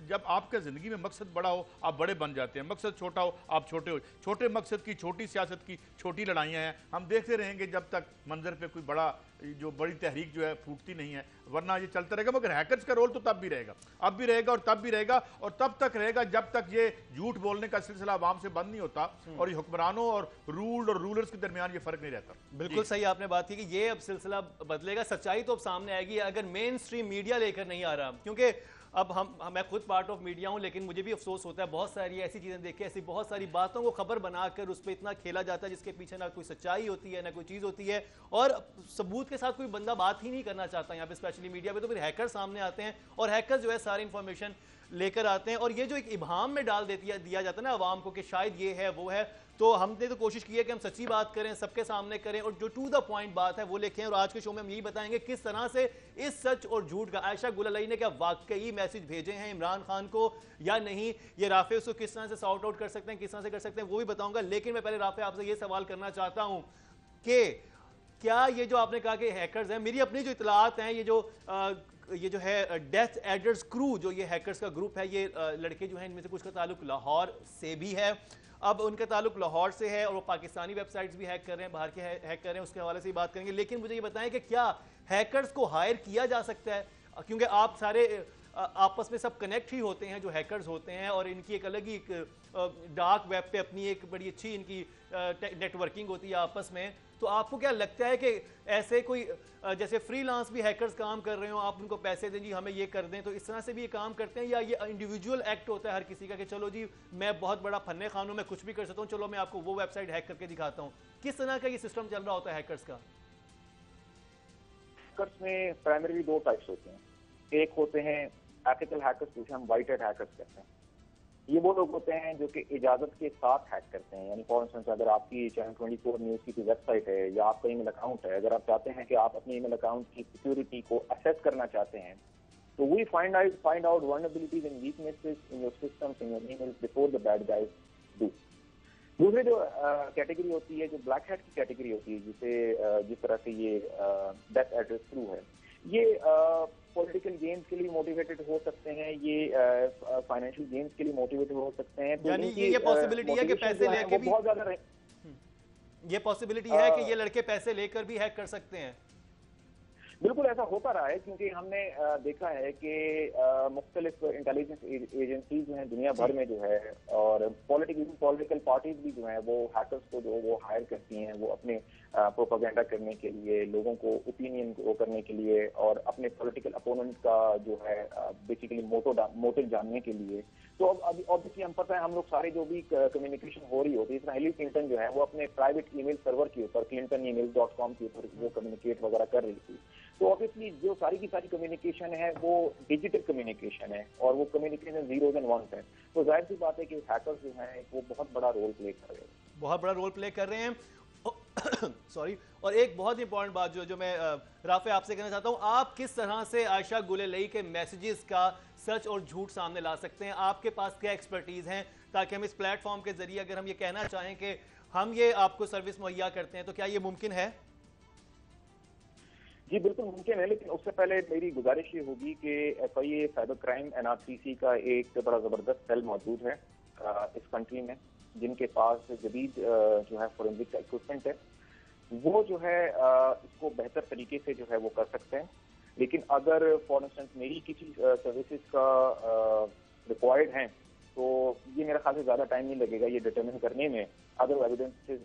जब आपके ज़िंदगी में मकसद बड़ा हो आप बड़े बन जाते हैं, मकसद छोटा हो आप छोटे हो। छोटे मकसद की छोटी सियासत की छोटी लड़ाइयाँ हैं, हम देखते रहेंगे जब तक मंजर पे कोई बड़ी तहरीक जो है फूटती नहीं है, वरना ये चलता रहेगा। मगर हैकर्स का रोल तो तब भी रहेगा, अब भी रहेगा और तब भी रहेगा और तब तक रहेगा जब तक ये झूठ बोलने का सिलसिला आवाम से बंद नहीं होता और ये हुक्मरानों और रूलर्स के दरमियान ये फर्क नहीं रहता। बिल्कुल सही आपने बात की कि ये अब सिलसिला बदलेगा, सच्चाई तो अब सामने आएगी अगर मेन स्ट्रीम मीडिया लेकर नहीं आ रहा। क्योंकि अब मैं खुद पार्ट ऑफ मीडिया हूं, लेकिन मुझे भी अफसोस होता है बहुत सारी ऐसी चीजें देख के, ऐसी बहुत सारी बातों को खबर बनाकर उस पर इतना खेला जाता है जिसके पीछे ना कोई सच्चाई होती है ना कोई चीज होती है, और सबूत के साथ कोई बंदा बात ही नहीं करना चाहता यहाँ पे, स्पेशली मीडिया पे। तो फिर हैकर सामने आते हैं और हैकर जो है सारी इंफॉर्मेशन लेकर आते हैं और ये जो एक इबाम में डाल दिया जाता है ना आवाम को कि शायद ये है वो है। तो हमने तो कोशिश की है कि हम सच्ची बात करें, सबके सामने करें और जो टू द पॉइंट बात है वो लिखें। और आज के शो में हम यही बताएंगे किस तरह से इस सच और झूठ का आयशा गुल अलई ने क्या वाकई मैसेज भेजे हैं इमरान खान को या नहीं, ये राफे उसको किस तरह से सॉर्ट आउट कर सकते हैं, किस तरह से कर सकते हैं वो भी बताऊंगा। लेकिन मैं पहले राफे आपसे ये सवाल करना चाहता हूं कि क्या ये जो आपने कहा कि हैकर्स हैं, मेरी अपनी जो इतलात हैं, ये जो है डेथ एडर्स क्रू जो ये हैकर्स का ग्रुप है, ये लड़के जो हैं इनमें से कुछ का ताल्लुक लाहौर से भी है। अब उनका ताल्लुक लाहौर से है और वो पाकिस्तानी वेबसाइट्स भी हैक कर रहे हैं, बाहर के हैक कर रहे हैं, उसके हवाले से ही बात करेंगे। लेकिन मुझे ये बताएं कि क्या हैकर्स को हायर किया जा सकता है? क्योंकि आप सारे आपस में सब कनेक्ट ही होते हैं जो हैकर्स होते हैं और इनकी एक अलग ही डार्क वेब पे अपनी एक बड़ी अच्छी इनकी नेटवर्किंग होती है आपस में। तो आपको क्या लगता है कि ऐसे कोई जैसे फ्रीलांस भी हैकर्स काम कर रहे हो, आप उनको पैसे दें जी हमें ये कर दें, तो इस तरह से भी ये काम करते हैं, या ये इंडिविजुअल एक्ट होता है हर किसी का कि चलो जी मैं बहुत बड़ा फन्ने खान हूं, मैं कुछ भी कर सकता हूं, चलो मैं आपको वो वेबसाइट हैक करके दिखाता हूं? किस तरह का ये सिस्टम चल रहा होता है हैकर्स का? हैकर्स में प्राइमरी दो टाइप्स होते हैं, एक होते हैं एथिकल हैकर्स जिसे हम व्हाइट हैट हैकर्स कहते हैं। ये वो लोग होते हैं जो कि इजाजत के साथ हैक करते हैं। यानी फॉर इंस्टेंस अगर आपकी चैनल 24 न्यूज की वेबसाइट है या आपका ईमेल अकाउंट है, अगर आप चाहते हैं कि आप अपने ईमेल अकाउंट की सिक्योरिटी को असेस करना चाहते हैं, तो we find out vulnerabilities and weaknesses in your systems, in your emails before the bad guys do. दूसरी जो कैटेगरी होती है, जो ब्लैक हैट की कैटेगरी होती है, जिस तरह से ये डेथ एड्रेस थ्रू है, ये पॉलिटिकल गेम्स के लिए मोटिवेटेड हो सकते हैं, ये फाइनेंशियल गेम्स के लिए मोटिवेटेड हो सकते हैं। तो यानी ये पॉसिबिलिटी है कि पैसे लेके भी बहुत ज्यादा ये पॉसिबिलिटी है कि ये लड़के पैसे लेकर भी हैक कर सकते हैं। बिल्कुल ऐसा होता रहा है, क्योंकि हमने देखा है कि मुख्तलिफ इंटेलिजेंस एजेंसीज जो हैं दुनिया भर में जो है, और पॉलिटिकल पार्टीज भी जो है वो हैकर्स को जो वो हायर करती हैं, वो अपने प्रोपेगेंडा करने के लिए, लोगों को ओपिनियन को करने के लिए और अपने पॉलिटिकल अपोनेंट का जो है बेसिकली मोटिव जानने के लिए। तो अब अभी ऑब्वियसली हम पता है, हम लोग सारे जो भी कम्युनिकेशन हो रही होती है, इसमें हिलरी क्लिंटन जो है वो अपने प्राइवेट ईमेल सर्वर के ऊपर clintonemails.com के ऊपर वो कम्युनिकेट वगैरह कर रही थी। तो ऑब्वियसली जो सारी की सारी कम्युनिकेशन है वो डिजिटल कम्युनिकेशन है और वो कम्युनिकेशन जीरोज एंड वंस है। तो जाहिर सी बात है कि हैकर्स जो हैं वो बहुत बड़ा रोल प्ले कर रहे हैं, बहुत बड़ा रोल प्ले कर रहे हैं। सॉरी, और एक बहुत इंपॉर्टेंट बात जो मैं राफे आपसे कहना चाहता हूं, आप किस तरह से आयशा गुल अलई के मैसेजेस का सच और झूठ सामने ला सकते हैं? आपके पास क्या एक्सपर्टीज हैं ताकि हम इस प्लेटफॉर्म के जरिए अगर हम ये कहना चाहें कि हम ये आपको सर्विस मुहैया करते हैं, तो क्या ये मुमकिन है? जी बिल्कुल मुमकिन है, लेकिन उससे पहले मेरी गुजारिश ये होगी कि FIA साइबर क्राइम NRCC का एक बड़ा जबरदस्त सेल मौजूद है इस कंट्री में, जिनके पास जदीद जो है फोरेंसिक इक्विपमेंट है, वो जो है इसको बेहतर तरीके से जो है वो कर सकते हैं। लेकिन अगर फॉर इंस्टेंस मेरी किसी सर्विसेज का रिक्वायर्ड हैं, तो ये मेरा ख्याल से ज्यादा टाइम नहीं लगेगा ये डिटरमिन करने में, अदर एविडेंसेस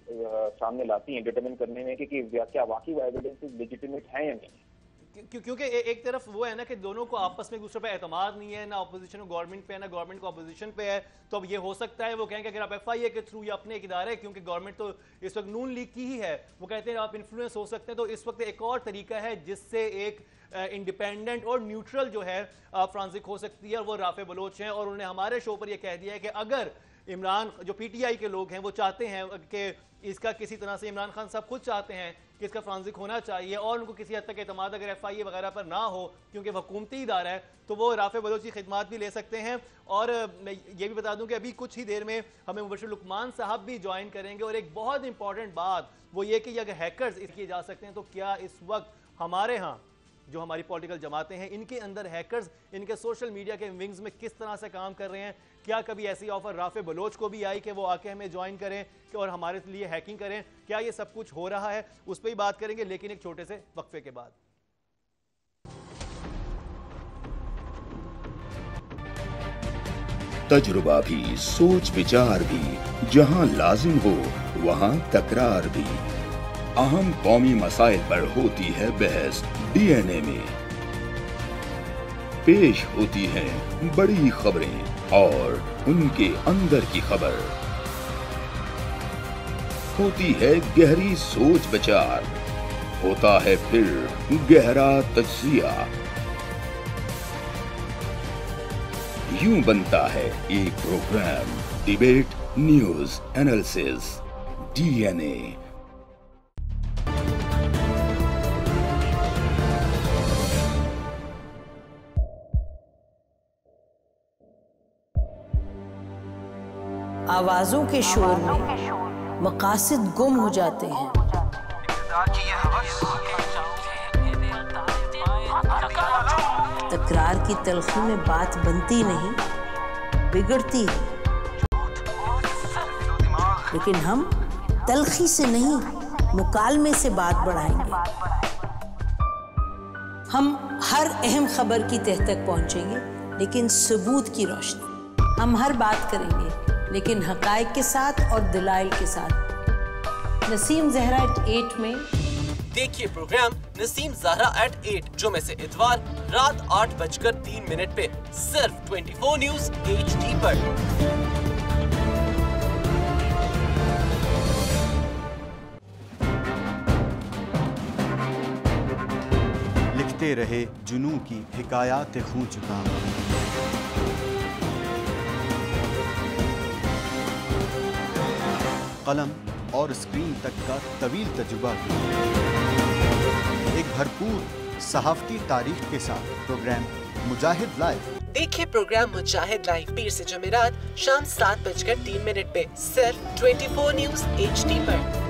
सामने लाती हैं डिटरमिन करने में कि क्या वाकई वो एविडेंसेस लेजिटिमेट हैं या नहीं। क्योंकि एक तरफ वो है ना कि दोनों को आपस में एक दूसरे पे एतमाद नहीं है, ना अपोजिशन को गवर्नमेंट पे है ना गवर्नमेंट को अपोजिशन पे है। तो अब ये हो सकता है वो कहें कि अगर आप FIA के थ्रू या अपने एक इदारे, क्योंकि गवर्नमेंट तो इस वक्त नून लीग की ही है, वो कहते हैं आप इन्फ्लुएंस हो सकते हैं। तो इस वक्त एक और तरीका है जिससे एक इंडिपेंडेंट और न्यूट्रल जो है फ्रांसिक हो सकती है, और वो राफे बलोच हैं। और उन्होंने हमारे शो पर यह कह दिया है कि अगर इमरान जो PTI के लोग हैं वो चाहते हैं कि इसका किसी तरह से, इमरान खान साहब खुद चाहते हैं कि इसका फ्रांसिक होना चाहिए और उनको किसी हद तक एतमाद अगर FIA वगैरह पर ना हो क्योंकि वह हुकूमती इदारा है, तो वो राफे बलोच की खिदमत भी ले सकते हैं। और मैं ये भी बता दूं कि अभी कुछ ही देर में हमें मुबशिर लुकमान साहब भी ज्वाइन करेंगे। और एक बहुत इंपॉर्टेंट बात वो ये कि अगर हैकर्स किए जा सकते हैं तो क्या इस वक्त हमारे यहाँ जो हमारी पॉलिटिकल जमातें हैं इनके अंदर हैकर्स इनके सोशल मीडिया के विंग्स में किस तरह से काम कर रहे हैं? क्या कभी ऐसी ऑफर राफे बलोच को भी आई कि वो आके हमें ज्वाइन करें और हमारे लिए हैकिंग करें? क्या ये सब कुछ हो रहा है? उस पर ही बात करेंगे, लेकिन एक छोटे से वक्फे के बाद। तजुर्बा भी, सोच विचार भी, जहां लाजिम हो वहां तकरार भी। अहम कौमी मसाइल पर होती है बहस DNA में। पेश होती हैं बड़ी खबरें और उनके अंदर की खबर। होती है गहरी सोच विचार, होता है फिर गहरा तज्जिया। यूं बनता है एक programme debate news analysis DNA। आवाजों के शोर में मकासद गुम हो जाते हैं। तकरार की तलखी में बात बनती नहीं, बिगड़ती है। लेकिन हम तलखी से नहीं, मुकालमे से बात बढ़ाएंगे। हम हर अहम खबर की तह तक पहुंचेंगे, लेकिन सबूत की रोशनी। हम हर बात करेंगे, लेकिन हकायक के साथ और दलाइल के साथ। नसीम ज़हरा @8 में देखिए प्रोग्राम नसीम ज़हरा @8 जुमे से इतवार रात 8:03 पे सिर्फ 24 न्यूज HD पर। लिखते रहे जुनून की हिकायात खून चुका। कलम और स्क्रीन तक का तवील तजुर्बा भी। एक भरपूर सहाफती तारीख के साथ प्रोग्राम मुजाहिद लाइव। देखिए प्रोग्राम मुजाहिद लाइव पीर से जुमेरात शाम 7:03 पे सिर्फ 24 न्यूज HD पर।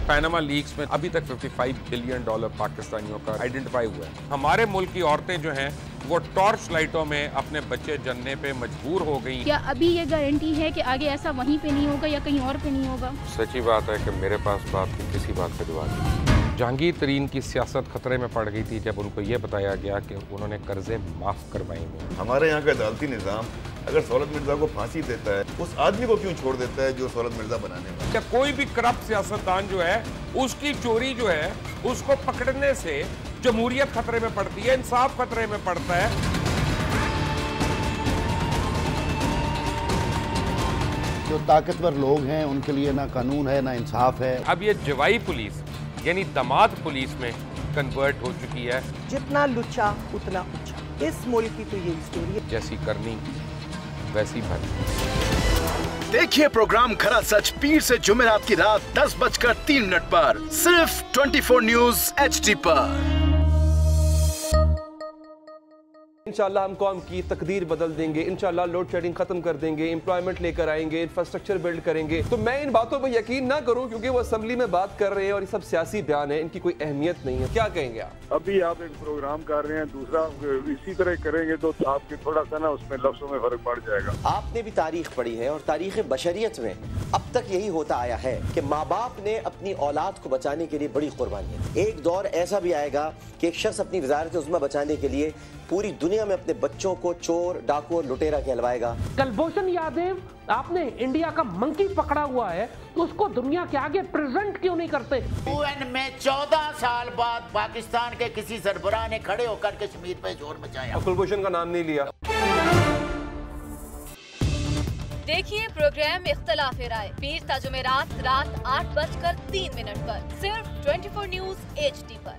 पैनामा लीक्स में अभी तक $55 बिलियन पाकिस्तानियों का आइडेंटिफाई हुआ है। हमारे मुल्क की औरतें जो हैं वो टॉर्च लाइटों में अपने बच्चे जनने पे मजबूर हो गई। क्या अभी ये गारंटी है कि आगे ऐसा वहीं पे नहीं होगा या कहीं और पे नहीं होगा? सच्ची बात है कि मेरे पास बाप की किसी बात पे जवाब नहीं। जहांगीर तरीन की सियासत खतरे में पड़ गई थी जब उनको ये बताया गया कि उन्होंने कर्जे माफ करवाएंगे। हमारे यहाँ का अदालती निज़ाम अगर सौलत मिर्जा को फांसी देता है, उस आदमी को क्यों छोड़ देता है जो सौलत मिर्जा बनाने वाला? क्या कोई भी करप्ट सियासतदान जो है उसकी चोरी जो है उसको पकड़ने से जमहूरियत खतरे में पड़ती है, इंसाफ खतरे में पड़ता है। जो ताकतवर लोग हैं उनके लिए ना कानून है ना इंसाफ है। अब ये जवाई पुलिस यानी दामाद पुलिस में कन्वर्ट हो चुकी है। जितना लुच्चा उतना ऊंचा। इस मुल्क की तो यही स्टोरी है। जैसी करनी वैसी भरनी। देखिए प्रोग्राम खरा सच पीर से जुमेरात की रात 10:03 पर सिर्फ 24 न्यूज HD पर। इंशाल्लाह हम कौम की तकदीर बदल देंगे, इंशाल्लाह लोड शेडिंग खत्म कर देंगे, एम्प्लॉयमेंट लेकर आएंगे, इंफ्रास्ट्रक्चर बिल्ड करेंगे। तो मैं इन बातों पर यकीन ना करूं क्योंकि वो असेंबली में बात कर रहे हैं और ये सब सियासी बयान है, इनकी कोई अहमियत नहीं है। क्या कहेंगे आप? अभी आप एक प्रोग्राम कर रहे हैं, दूसरा इसी तरह करेंगे तो आपके थोड़ा सा ना उसमें लफ्जों में फर्क पड़ जाएगा। आपने भी तारीख पढ़ी है और तारीख बशरियत में अब तक यही होता आया है कि माँ बाप ने अपनी औलाद को बचाने के लिए बड़ी कुर्बानियां। एक दौर ऐसा भी आएगा कि एक शख्स अपनी वजारत उज़्मा बचाने के लिए पूरी दुनिया में अपने बच्चों को चोर, डाकू और लुटेरा कहलवाएगा? कुलभूषण यादव, आपने इंडिया का मंकी पकड़ा हुआ है, तो उसको दुनिया के आगे प्रेजेंट क्यों नहीं करते? UN में 14 साल बाद पाकिस्तान के किसी सरबराह ने खड़े होकर कश्मीर पे जोर मचाया। कुलभूषण का नाम नहीं लिया। देखिए प्रोग्राम इख्तलाफ राय पीर ता जुमेरात रात 8:03 पर सिर्फ 24 न्यूज HD पर।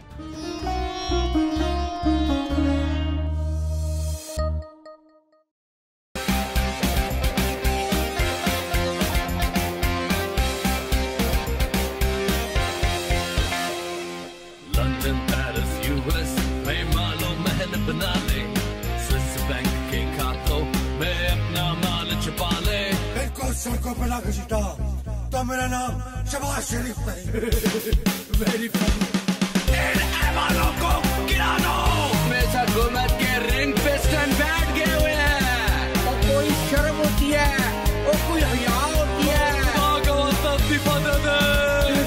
लंदन, पेरिस, US में मालो महल बना ले, स्विस बैंक के खातों में अपना माल छुपा ले। सड़कों पे लाके सीटा तो मेरा नाम शबाज शरीफ नहीं। वेरी को गिरा दो। हमेशा हुकूमत के रिंग पे स्टैंड बैठ गए हुए हैं। और कोई शर्म होती है और कोई हया होती है।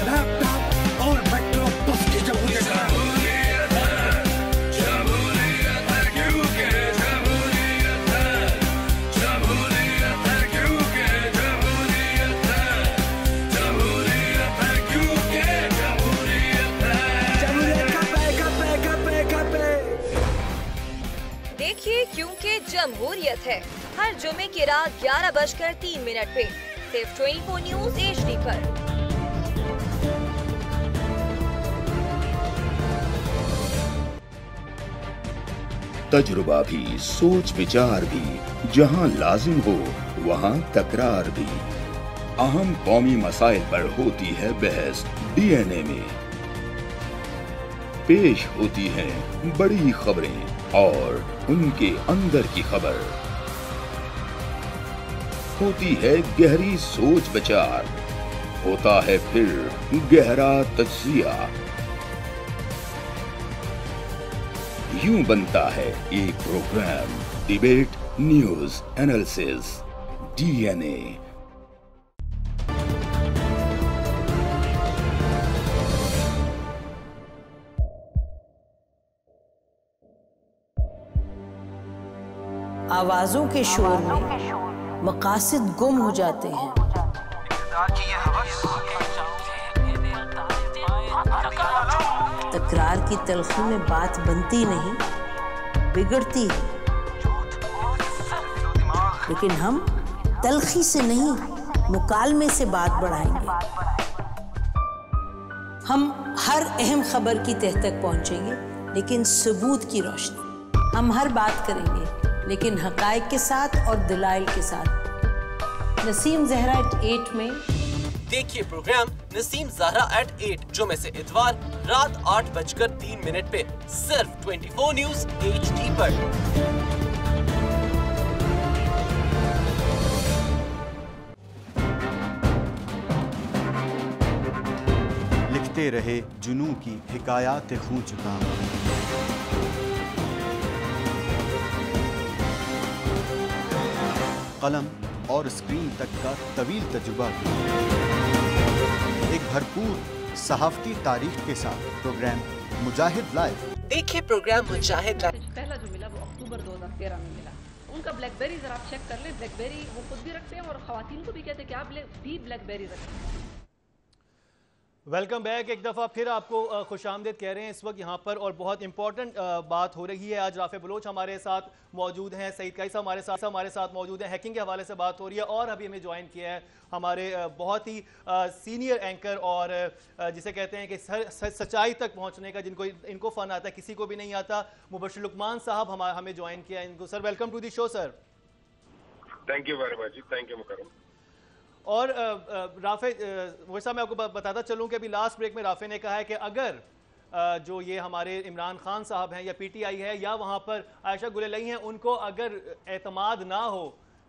लैपटॉप और बैकड्रॉप उसकी जमहूरियत है। क्योंकि जमहूरियत है हर जुमे की रात 11:03 पे सिर्फ 24 न्यूज HD पर। तजुर्बा भी, सोच विचार भी, जहां लाजिम हो वहां तकरार भी। अहम कौमी मसाइल पर होती है बहस DNA में। पेश होती हैं बड़ी खबरें और उनके अंदर की खबर। होती है गहरी सोच विचार, होता है फिर गहरा तज्जिया। यूं बनता है एक programme debate news analysis DNA। आवाजों के शोर में मकासद गुम हो जाते हैं। तकरार की तलखी में बात बनती नहीं, बिगड़ती है। लेकिन हम तलखी से नहीं, मुकालमे से बात बढ़ाएंगे। हम हर अहम खबर की तह तक पहुंचेंगे, लेकिन सबूत की रोशनी। हम हर बात करेंगे, लेकिन हकायक के साथ और दलाइल के साथ। नसीम ज़हरा @8 में देखिए प्रोग्राम नसीम ज़हरा @8 जुमे से इतवार रात 8:03 पे सिर्फ 24 न्यूज HD पर। लिखते रहे जुनू की हिकायात खूं चुका। कलम और स्क्रीन तक का तवील तजुर्बा भी। एक भरपूर सहाफती तारीख के साथ प्रोग्राम मुजाहिद लाइव। देखिए प्रोग्राम मुजाहिद लाइव। पहला जो मिला वो अक्टूबर 2013 में मिला। उनका ब्लैकबेरी जरा आप चेक कर ले, ब्लैकबेरी वो खुद भी रखते हैं और खवातीन को भी कहते हैं कि आप भी ब्लैकबेरी रखें। Welcome back. एक दफ़ा फिर आपको खुशामदीद कह रहे हैं इस वक्त यहाँ पर, और बहुत इंपॉर्टेंट बात हो रही है। आज राफे बलोच हमारे साथ मौजूद हैं, सईद कैस हमारे साथ मौजूद हैं। हैकिंग के हवाले से बात हो रही है, और अभी हमें ज्वाइन किया है हमारे बहुत ही सीनियर एंकर और जिसे कहते हैं कि सच्चाई तक पहुँचने का जिनको इनको फ़न आता है, किसी को भी नहीं आता, मुबश्शिर लुकमान साहब हमें ज्वाइन किया है इनको। Sir welcome to the show sir. Thank you very much ji, thank you Mukarram. और राफे वैसा मैं आपको बताता चलूं कि अभी लास्ट ब्रेक में राफे ने कहा है कि अगर जो ये हमारे इमरान खान साहब हैं या PTI है या वहाँ पर आयशा गुलेलई हैं, उनको अगर एतमाद ना हो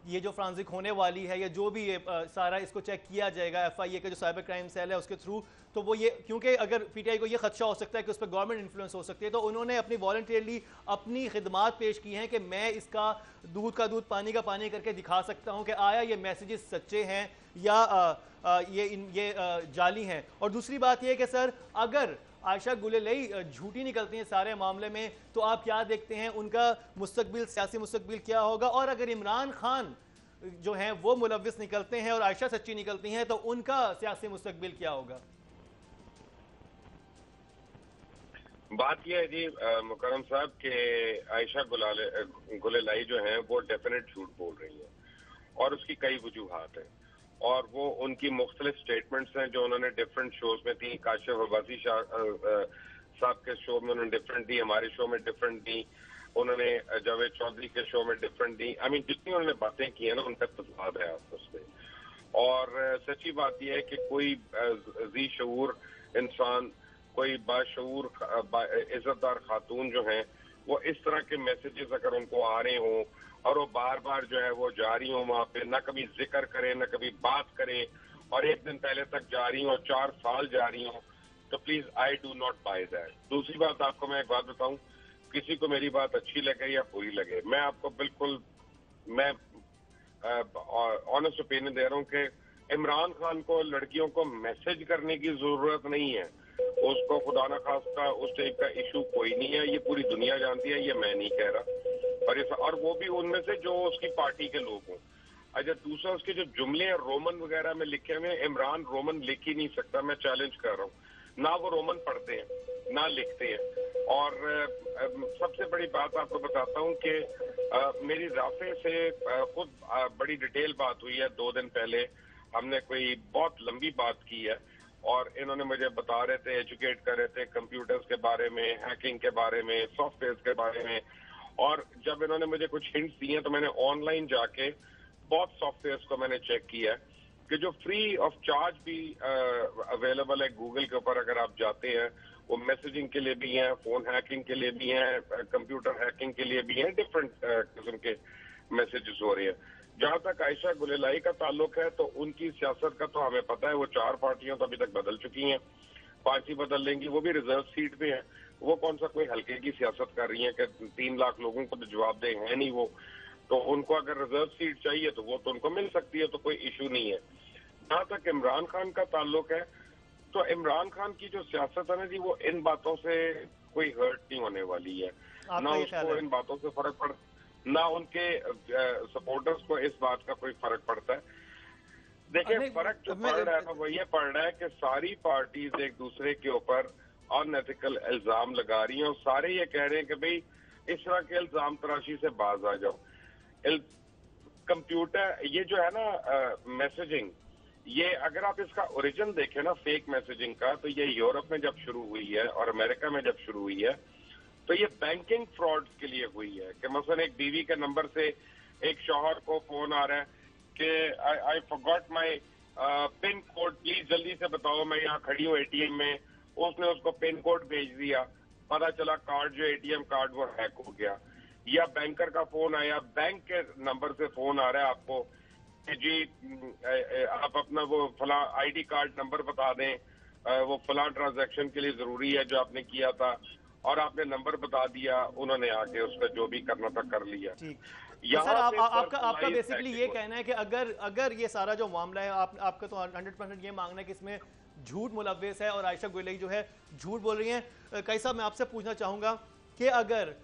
ये जो फ्रांसिक होने वाली है या जो भी ये सारा इसको चेक किया जाएगा FIA का जो साइबर क्राइम सेल है उसके थ्रू, तो वो ये, क्योंकि अगर पीटीआई को ये खदशा हो सकता है कि उस पर गवर्नमेंट इन्फ्लुएंस हो सकती है, तो उन्होंने अपनी वॉलंटियरली अपनी खिदमात पेश की हैं कि मैं इसका दूध का दूध पानी का पानी करके दिखा सकता हूं कि आया ये मैसेजेस सच्चे हैं या ये जाली हैं। और दूसरी बात यह कि सर, अगर आयशा गुलेलई झूठी निकलती हैं सारे मामले में, तो आप क्या देखते हैं उनका मुस्तकबिल, सियासी मुस्तकबिल क्या होगा? और अगर इमरान खान जो हैं वो मुलव्विस निकलते हैं और आयशा सच्ची निकलती हैं, तो उनका सियासी मुस्तकबिल क्या होगा? बात यह है जी मुकरम साहब कि आयशा गुलेलाई जो है वो डेफिनेट झूठ बोल रही है और उसकी कई वजूहात हैं, और वो उनकी मुख्तलिफ स्टेटमेंट्स हैं जो उन्होंने डिफरेंट शोज में दी। काशिफ अब्बासी साहब के शो में उन्होंने डिफरेंट दी, हमारे शो में डिफरेंट दी, उन्होंने जावेद चौधरी के शो में डिफरेंट दी। आई मीन जितनी उन्होंने बातें की है ना, उनका तजाद है आपस में। और सच्ची बात यह है कि कोई जी शऊर इंसान, कोई बाशऊर इज्जतदार खातून जो हैं, वो इस तरह के मैसेजेस अगर उनको आ रहे हों और वो बार बार जो है वो जा रही हों वहाँ पे, ना कभी जिक्र करें ना कभी बात करें, और एक दिन पहले तक जा रही हों, 4 साल जा रही हों, तो please I do not by that. दूसरी बात आपको मैं एक बात बताऊं, किसी को मेरी बात अच्छी लगे या बुरी लगे, मैं आपको बिल्कुल मैं ऑनेस्ट ओपिनियन दे रहा हूं कि इमरान खान को लड़कियों को मैसेज करने की जरूरत नहीं है। उसको खुदा ना खास्ता उस टाइप का इशू कोई नहीं है, ये पूरी दुनिया जानती है, ये मैं नहीं कह रहा। और वो भी उनमें से जो उसकी पार्टी के लोग हों। अच्छा, दूसरा उसके जो जुमले रोमन वगैरह में लिखे हुए, इमरान रोमन लिख ही नहीं सकता, मैं चैलेंज कर रहा हूँ। ना वो रोमन पढ़ते हैं ना लिखते हैं। और सबसे बड़ी बात आपको बताता हूँ कि मेरी राफे से खुद बड़ी डिटेल बात हुई है 2 दिन पहले। हमने कोई बहुत लंबी बात की है और इन्होंने मुझे बता रहे थे, एजुकेट कर रहे थे कंप्यूटर्स के बारे में, हैकिंग के बारे में, सॉफ्टवेयर के बारे में। और जब इन्होंने मुझे कुछ हिंट्स दिए तो मैंने ऑनलाइन जाके बहुत सॉफ्टवेयर को मैंने चेक किया कि जो फ्री ऑफ चार्ज भी अवेलेबल है गूगल के ऊपर। अगर आप जाते हैं, वो मैसेजिंग के लिए भी हैं, फोन हैकिंग के लिए भी हैं, कंप्यूटर हैकिंग के लिए भी हैं, डिफरेंट किस्म के मैसेजेस हो रहे हैं। जहां तक आयशा गुलेलाई का ताल्लुक है, तो उनकी सियासत का तो हमें पता है, वो 4 पार्टियां तो अभी तक बदल चुकी हैं, 5 ही बदल लेंगी, वो भी रिजर्व सीट पे है। वो कौन सा कोई हल्के की सियासत कर रही है कि 3 लाख लोगों को तो जवाब दे है नहीं वो। तो उनको अगर रिजर्व सीट चाहिए तो वो तो उनको मिल सकती है, तो कोई इशू नहीं है। जहां तक इमरान खान का ताल्लुक है, तो इमरान खान की जो सियासत है ना जी, वो इन बातों से कोई हर्ट नहीं होने वाली है। ना उसको इन बातों से फर्क पड़, ना उनके सपोर्टर्स को इस बात का कोई फर्क पड़ता है। देखिए, फर्क जो पड़ रहा है ना, वो ये पड़ रहा है कि सारी पार्टीज एक दूसरे के ऊपर अनएथिकल इल्जाम लगा रही हैं और सारे ये कह रहे हैं कि भाई इस तरह के इल्जाम तराशी से बाज आ जाओ। कंप्यूटर ये जो है ना मैसेजिंग, ये अगर आप इसका ओरिजिन देखें ना फेक मैसेजिंग का, तो ये यूरोप में जब शुरू हुई है और अमेरिका में जब शुरू हुई है, तो ये बैंकिंग फ्रॉड के लिए हुई है। कि मसलन एक बीवी के नंबर से एक शौहर को फोन आ रहा है कि I forgot my pin code, please जल्दी से बताओ, मैं यहाँ खड़ी हूँ एटीएम में। उसने उसको पिन कोड भेज दिया, पता चला कार्ड जो एटीएम कार्ड वो हैक हो गया। या बैंकर का फोन आया, बैंक के नंबर से फोन आ रहा है आपको कि जी आप अपना वो फला आईडी कार्ड नंबर बता दें, वो फला ट्रांजैक्शन के लिए जरूरी है जो आपने किया था, और आपने नंबर बता दिया, उन्होंने आके उसका जो भी करना था कर लिया। सर, आपका बेसिकली ये कहना है कि अगर ये सारा जो मामला है, आपका तो 100% ये मांगना है कि इसमें झूठ मुलव्वस है और आयशा गुलेई जो है झूठ बोल रही हैं। कई साहब, मैं आपसे पूछना चाहूंगा कि अगर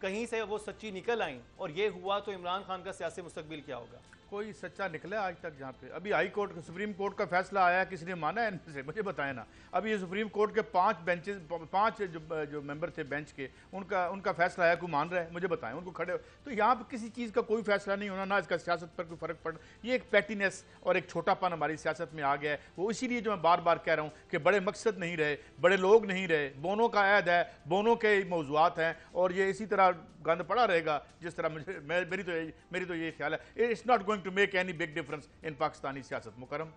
कहीं से वो सच्ची निकल आई और ये हुआ, तो इमरान खान का सियासी मुस्तकबिल क्या होगा? कोई सच्चा निकला आज तक? जहाँ पे अभी हाई कोर्ट सुप्रीम कोर्ट का फैसला आया, किसी ने माना है इनमें से? मुझे बताएं ना। अभी ये सुप्रीम कोर्ट के 5 जो मेंबर थे बेंच के, उनका फैसला आया, कोई मान रहा है? मुझे बताएं, उनको खड़े। तो यहाँ पर किसी चीज़ का कोई फैसला नहीं होना, ना इसका सियासत पर कोई फर्क पड़। ये एक पैटीनेस और एक छोटापन हमारी सियासत में आ गया है। वो इसीलिए जो मैं बार बार कह रहा हूँ कि बड़े मकसद नहीं रहे, बड़े लोग नहीं रहे, बोनों का ऐद है, बोनों के मौजूआत हैं, और ये इसी तरह गंद पड़ा रहेगा जिस तरह मेरी तो ये ख्याल है। It's not going to make any big difference in Pakistani सियासत। मुकरम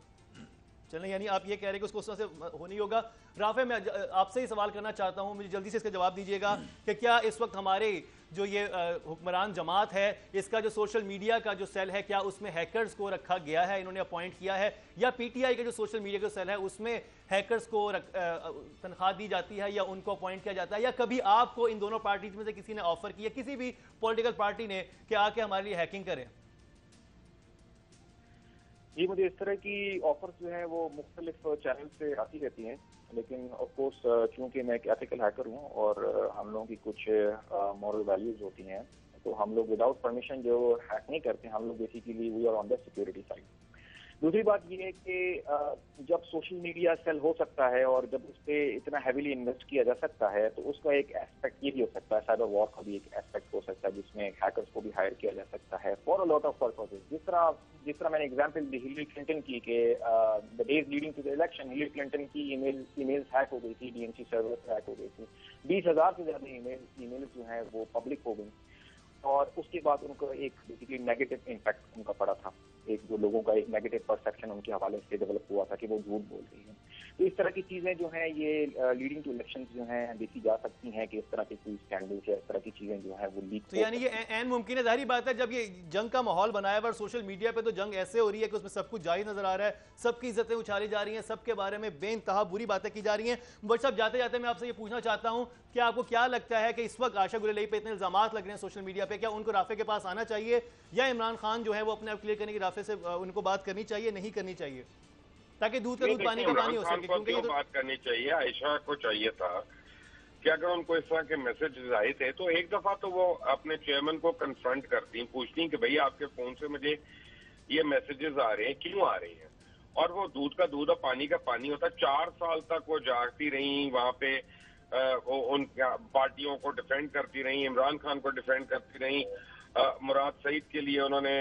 चलें, यानी आप ये कह रहे हैं कि उसको उस तरह से हो नहीं होगा। राफे, मैं आपसे ही सवाल करना चाहता हूँ, मुझे जल्दी से इसका जवाब दीजिएगा कि क्या इस वक्त हमारे जो ये हुक्मरान जमात है, इसका जो सोशल मीडिया का जो सेल है, क्या उसमें हैकर्स को रखा गया है, इन्होंने अपॉइंट किया है, या पीटीआई का जो सोशल मीडिया का सेल है उसमें हैकर्स को तनख्वाह दी जाती है या उनको अपॉइंट किया जाता है, या कभी आपको इन दोनों पार्टीज में से किसी ने ऑफर किया, किसी भी पॉलिटिकल पार्टी ने, कि आके हमारे लिए हैकिंग करें? जी, मुझे इस तरह की ऑफर्स जो है वो मुख्तलिफ चैनल से आती रहती हैं, लेकिन ऑफ कोर्स चूंकि मैं एक एथिकल हैकर हूँ और हम लोगों की कुछ मॉरल वैल्यूज होती हैं, तो हम लोग विदाउट परमिशन जो हैक नहीं करते, हम लोग basically we are on the security side. दूसरी बात ये है कि जब सोशल मीडिया सेल हो सकता है और जब उस पर इतना हैवीली इन्वेस्ट किया जा सकता है, तो उसका एक एस्पेक्ट ये भी हो सकता है, साइबर वॉर का भी एक एस्पेक्ट हो सकता है जिसमें हैकर्स को भी हायर किया जा सकता है for a lot of purposes. जिस तरह मैंने एग्जांपल दी हिलरी क्लिंटन की कि the days leading to the election Hillary Clinton की ईमेल्स हैक हो गई थी, डीएनसी सर्वर हैक हो गई थी, 20,000 से ज्यादा ईमेल्स जो है वो पब्लिक हो गई, और उसके बाद उनको एक बेसिकली नेगेटिव इम्पैक्ट उनका पड़ा था, एक जो लोगों का एक नेगेटिव परसेप्शन उनके हवाले से डेवलप हुआ था कि वो झूठ बोल रही है। तो इस तरह की चीजें जो हैं ये लीडिंग टू इलेक्शंस जो हैं देखी जा सकती हैं कि इस तरह की कोई स्कैंडल या इस तरह की चीजें जो हैं वो लीक। तो यानी ये एन मुमकिन है, जाहिर बात है जब ये जंग का माहौल बनाया हुआ सोशल मीडिया पे, तो जंग ऐसे हो रही है कि उसमें सब कुछ जारी नजर आ रहा है, सबकी इज्जतें उछाली जा रही हैं, सबके बारे में बेइंतहा बुरी बातें की जा रही हैं। बट साहब, जाते जाते मैं आपसे ये पूछना चाहता हूँ कि आपको क्या लगता है कि इस वक्त आशा गुलेरी पे इतने इल्जामात लग रहे हैं सोशल मीडिया पे, क्या उनको राफे के पास आना चाहिए या इमरान खान जो है वो अपने आप क्लियर करने की राफे से उनको बात करनी चाहिए, नहीं करनी चाहिए, ताकि दूध का दूध पानी का पानी हो सके? क्योंकि तो बात करनी चाहिए, आयशा को चाहिए था कि अगर उनको इस तरह के मैसेज आए थे तो एक दफा तो वो अपने चेयरमैन को कन्फ्रंट करती, पूछती कि भैया आपके फोन से मुझे ये मैसेजेस आ रहे हैं, क्यों आ रहे हैं? और वो दूध का दूध और पानी का पानी होता। 4 साल तक वो जागती रही वहां पे, उन पार्टियों को डिफेंड करती रही, इमरान खान को डिफेंड करती रही, मुराद सईद के लिए उन्होंने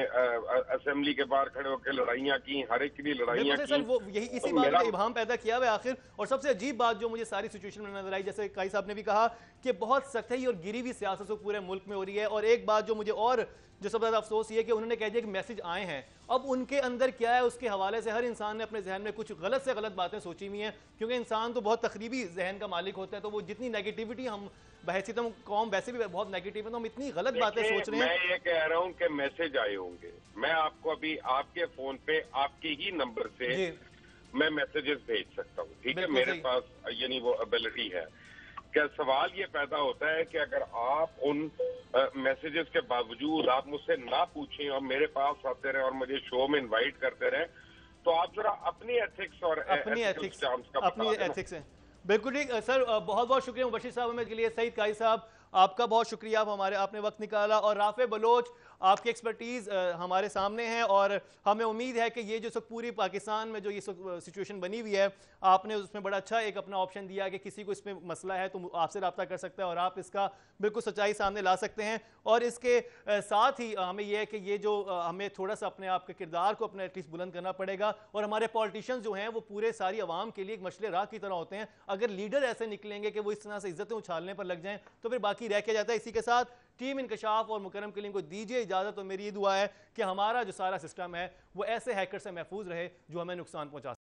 असेंबली के बाहर खड़े होकर लड़ाइयाँ की, हर एक के लिए लड़ाइयाँ की। सर वो यही इसी बात का इबाम पैदा किया हुआ है आखिर। और सबसे अजीब बात जो मुझे सारी सिचुएशन में नजर आई, जैसे काई साहब ने भी कहा कि बहुत सतही और गिरी हुई सियासत तो पूरे मुल्क में हो रही है। और एक बात जो मुझे और जो सबसे ज्यादा अफसोस ये है कि उन्होंने कह दिया कि मैसेज आए हैं, अब उनके अंदर क्या है उसके हवाले से हर इंसान ने अपने जहन में कुछ गलत से गलत बातें सोची हुई हैं, क्योंकि इंसान तो बहुत तकरीबी जहन का मालिक होता है, तो वो जितनी नेगेटिविटी हम बहसीत कौम वैसे भी बहुत नेगेटिव है, तो हम इतनी गलत बातें सोच रहे हैं। मैं ये कह रहा हूँ कि मैसेज आए होंगे, मैं आपको अभी आपके फोन पे आपके ही नंबर से मैं मैसेजेस भेज सकता हूँ, ठीक है, मेरे पास यानी वो एबिलिटी है। क्या सवाल ये पैदा होता है कि अगर आप उन मैसेजेस के बावजूद आप मुझसे ना पूछें और मेरे पास आते रहे और मुझे शो में इनवाइट करते रहे, तो आप जरा अपनी एथिक्स और अपनी एथिक्स है। बिल्कुल ठीक सर, बहुत बहुत शुक्रिया मुबशिर साहब हमें के लिए। सईद काई साहब आपका बहुत शुक्रिया, आप आपने वक्त निकाला। और राफे बलोच, आपकी एक्सपर्टीज़ हमारे सामने है और हमें उम्मीद है कि ये जो सब पूरी पाकिस्तान में जो ये सिचुएशन बनी हुई है, आपने उसमें बड़ा अच्छा एक अपना ऑप्शन दिया कि किसी को इसमें मसला है तो आपसे रब्ता कर सकता है और आप इसका बिल्कुल सच्चाई सामने ला सकते हैं। और इसके साथ ही हमें यह है कि ये जो हमें थोड़ा सा अपने आप के किरदार को अपने एटलीस्ट बुलंद करना पड़ेगा। और हमारे पॉलिटिशियंस जो हैं वो पूरे सारी आवाम के लिए एक मशले राह की तरह होते हैं, अगर लीडर ऐसे निकलेंगे कि वो इस तरह से इज्जतें उछालने पर लग जाएं तो फिर बाकी रह के जाता है। इसी के साथ टीम इंकशाफ और मुकरम कलीम को दीजिए इजाजत। और मेरी ये दुआ है कि हमारा जो सारा सिस्टम है वो ऐसे हैकर से महफूज रहे जो हमें नुकसान पहुंचा